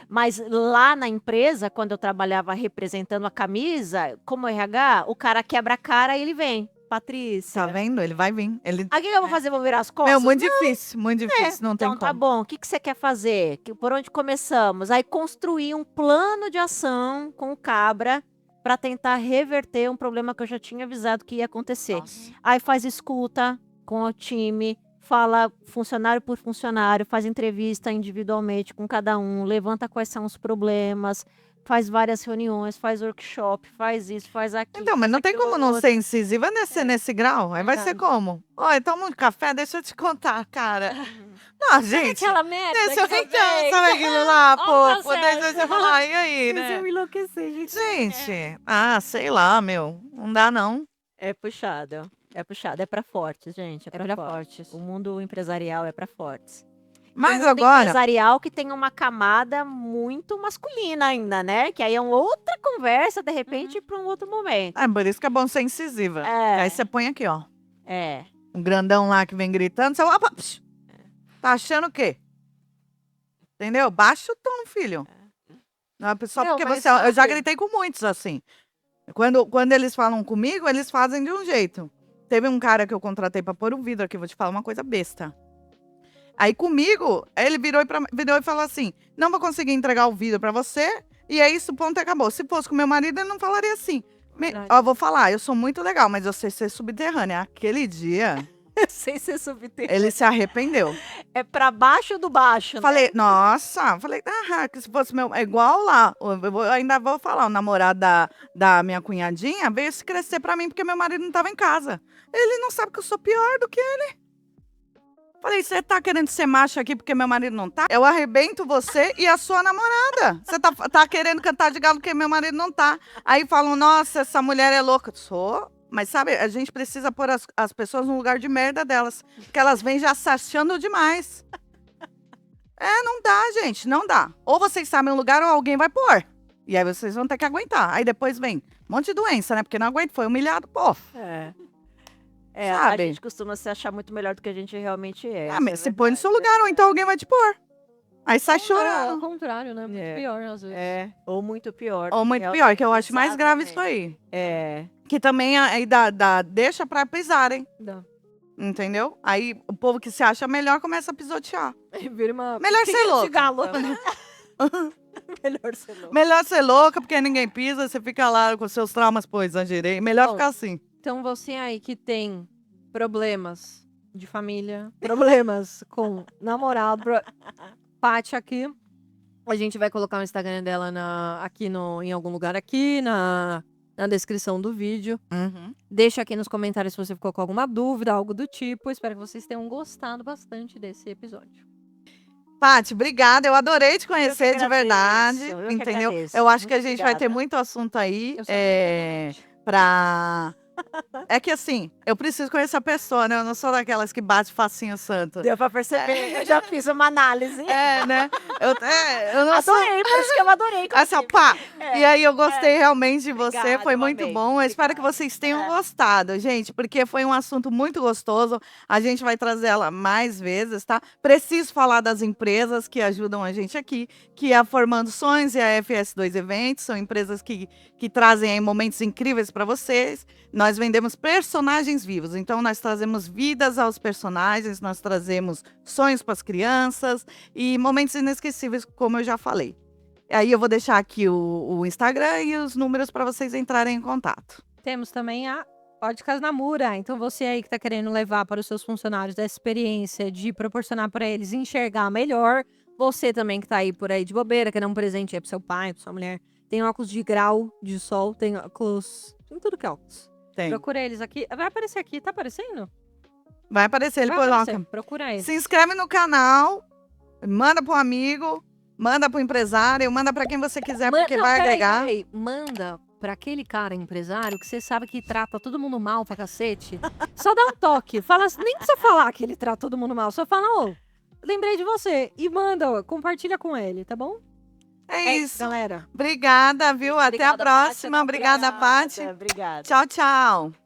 Mas lá na empresa, quando eu trabalhava representando a camisa, como RH, o cara quebra a cara e ele vem. Patrícia. Tá vendo? Ele vai vir. Ele... O que eu vou fazer? Vou virar as costas? Meu, muito difícil, não tem Então como. tá bom, o que você quer fazer? Por onde começamos? Aí construir um plano de ação com o cabra para tentar reverter um problema que eu já tinha avisado que ia acontecer. Nossa. Aí faz escuta com o time, fala funcionário por funcionário, faz entrevista individualmente com cada um, levanta quais são os problemas, faz várias reuniões, faz workshop, faz isso, faz aquilo. Então, mas não tem como não ser incisiva nesse grau. Aí vai ser como? Olha, toma um café, deixa eu te contar, cara. Não, gente. Aquela merda Deixa eu que você então, fez. sabe aquilo lá, Ó, pô? Deixa eu te falar, e aí, né? me enlouquecer, gente. Gente, sei lá, meu. Não dá, não. É puxado. É pra fortes, gente. É pra fortes. O mundo empresarial é pra fortes. Mas mundo agora... empresarial que tem uma camada muito masculina ainda, né? Que aí é uma outra conversa, de repente, para um outro momento. É por isso que é bom ser incisiva. Aí você põe aqui, ó. Um grandão lá que vem gritando, você... Opa, psh, tá achando o quê? Entendeu? Baixa o tom, filho. Não é só porque você... Eu já gritei com muitos, assim. Quando eles falam comigo, eles fazem de um jeito. Teve um cara que eu contratei pra pôr um vidro aqui, vou te falar uma coisa besta. Aí comigo, ele virou e falou assim, não vou conseguir entregar o vidro pra você, E é isso, ponto, acabou. Se fosse com meu marido, ele não falaria assim. Verdade. Ó, vou falar, eu sou muito legal, mas eu sei ser subterrânea. Aquele dia, Sem ser subterrâneo. ele se arrependeu. É pra baixo do baixo, né? Falei, nossa, que se fosse meu. É igual lá. Ainda vou falar, o namorado da minha cunhadinha veio se crescer pra mim porque meu marido não tava em casa. Ele não sabe que eu sou pior do que ele. Falei, você tá querendo ser macho aqui porque meu marido não tá? Eu arrebento você e a sua namorada. Você tá querendo cantar de galo porque meu marido não tá. Aí falam, nossa, essa mulher é louca. Sou. Mas sabe, a gente precisa pôr as pessoas no lugar de merda delas. Porque elas vêm já se achando demais. Não dá, gente, não dá. Ou vocês sabem um lugar ou alguém vai pôr. E aí vocês vão ter que aguentar. Aí depois vem um monte de doença, né? Porque não aguenta, foi humilhado, pô. A Sabe? gente costuma se achar muito melhor do que a gente realmente é. Ah, isso mas é se põe no seu verdade. lugar, ou então alguém vai te pôr. Aí sai Ao chorando. contrário, né? Muito É. pior, às vezes. Ou muito pior. Ou muito pior, que eu acho mais grave isso aí. É. Que também aí deixa pra pisarem, Dá. entendeu? Aí o povo que se acha melhor começa a pisotear. Vira uma... Melhor ser Pinga de louca. galo. Melhor ser louco. Melhor ser louca, porque ninguém pisa, você fica lá com seus traumas, pô, exagerei. Melhor Bom. ficar assim. Então você aí que tem problemas de família, problemas com namorado, Paty aqui. A gente vai colocar o Instagram dela aqui em algum lugar aqui, na descrição do vídeo. Deixa aqui nos comentários se você ficou com alguma dúvida, algo do tipo. Espero que vocês tenham gostado bastante desse episódio. Paty, obrigada. Eu adorei te Eu conhecer que de verdade. agradeço, eu que Entendeu? agradeço. Eu acho que a Muito gente vai ter obrigada. muito assunto aí. Eu sou muito Pra. É que assim, eu preciso conhecer a pessoa, né? Eu não sou daquelas que bate facinho santo. Deu pra perceber. Eu já fiz uma análise. Né? Eu não sou. Adorei, por isso que eu adorei. Essa inclusive. pá! É. E aí eu gostei realmente de você, Obrigada, foi eu muito amei. bom. Eu espero que Obrigada. vocês tenham gostado, gente, porque foi um assunto muito gostoso. A gente vai trazer ela mais vezes, tá? Preciso falar das empresas que ajudam a gente aqui, que é a Formando Sonhos e a FS2 Eventos, são empresas que trazem aí momentos incríveis para vocês. Nós vendemos personagens vivos, então nós trazemos vidas aos personagens, nós trazemos sonhos para as crianças e momentos inesquecíveis, como eu já falei. Aí eu vou deixar aqui o Instagram e os números para vocês entrarem em contato. Temos também a Óticas Namura. Então você aí que está querendo levar para os seus funcionários essa experiência de proporcionar para eles enxergar melhor. Você também que está aí por aí de bobeira, quer dar um presente aí pro seu pai, pra sua mulher. Tem óculos de grau de sol, tem óculos... Tem tudo que é óculos. Tem. Procura eles aqui. Vai aparecer aqui, tá aparecendo? Vai aparecer, ele Vai aparecer. coloca. Procura eles. Se inscreve no canal, manda pro amigo, manda pro empresário, manda para quem você quiser, porque Não, vai peraí, agregar. peraí. Manda pra aquele cara empresário que você sabe que trata todo mundo mal pra cacete. Só dá um toque. Fala, nem precisa falar que ele trata todo mundo mal. Só fala, ô, lembrei de você. E manda, ó, compartilha com ele, tá bom? É isso. galera. Obrigada, viu? Até a Obrigada, Paty, próxima. até a Obrigada, próxima. Paty. Obrigada. Tchau, tchau.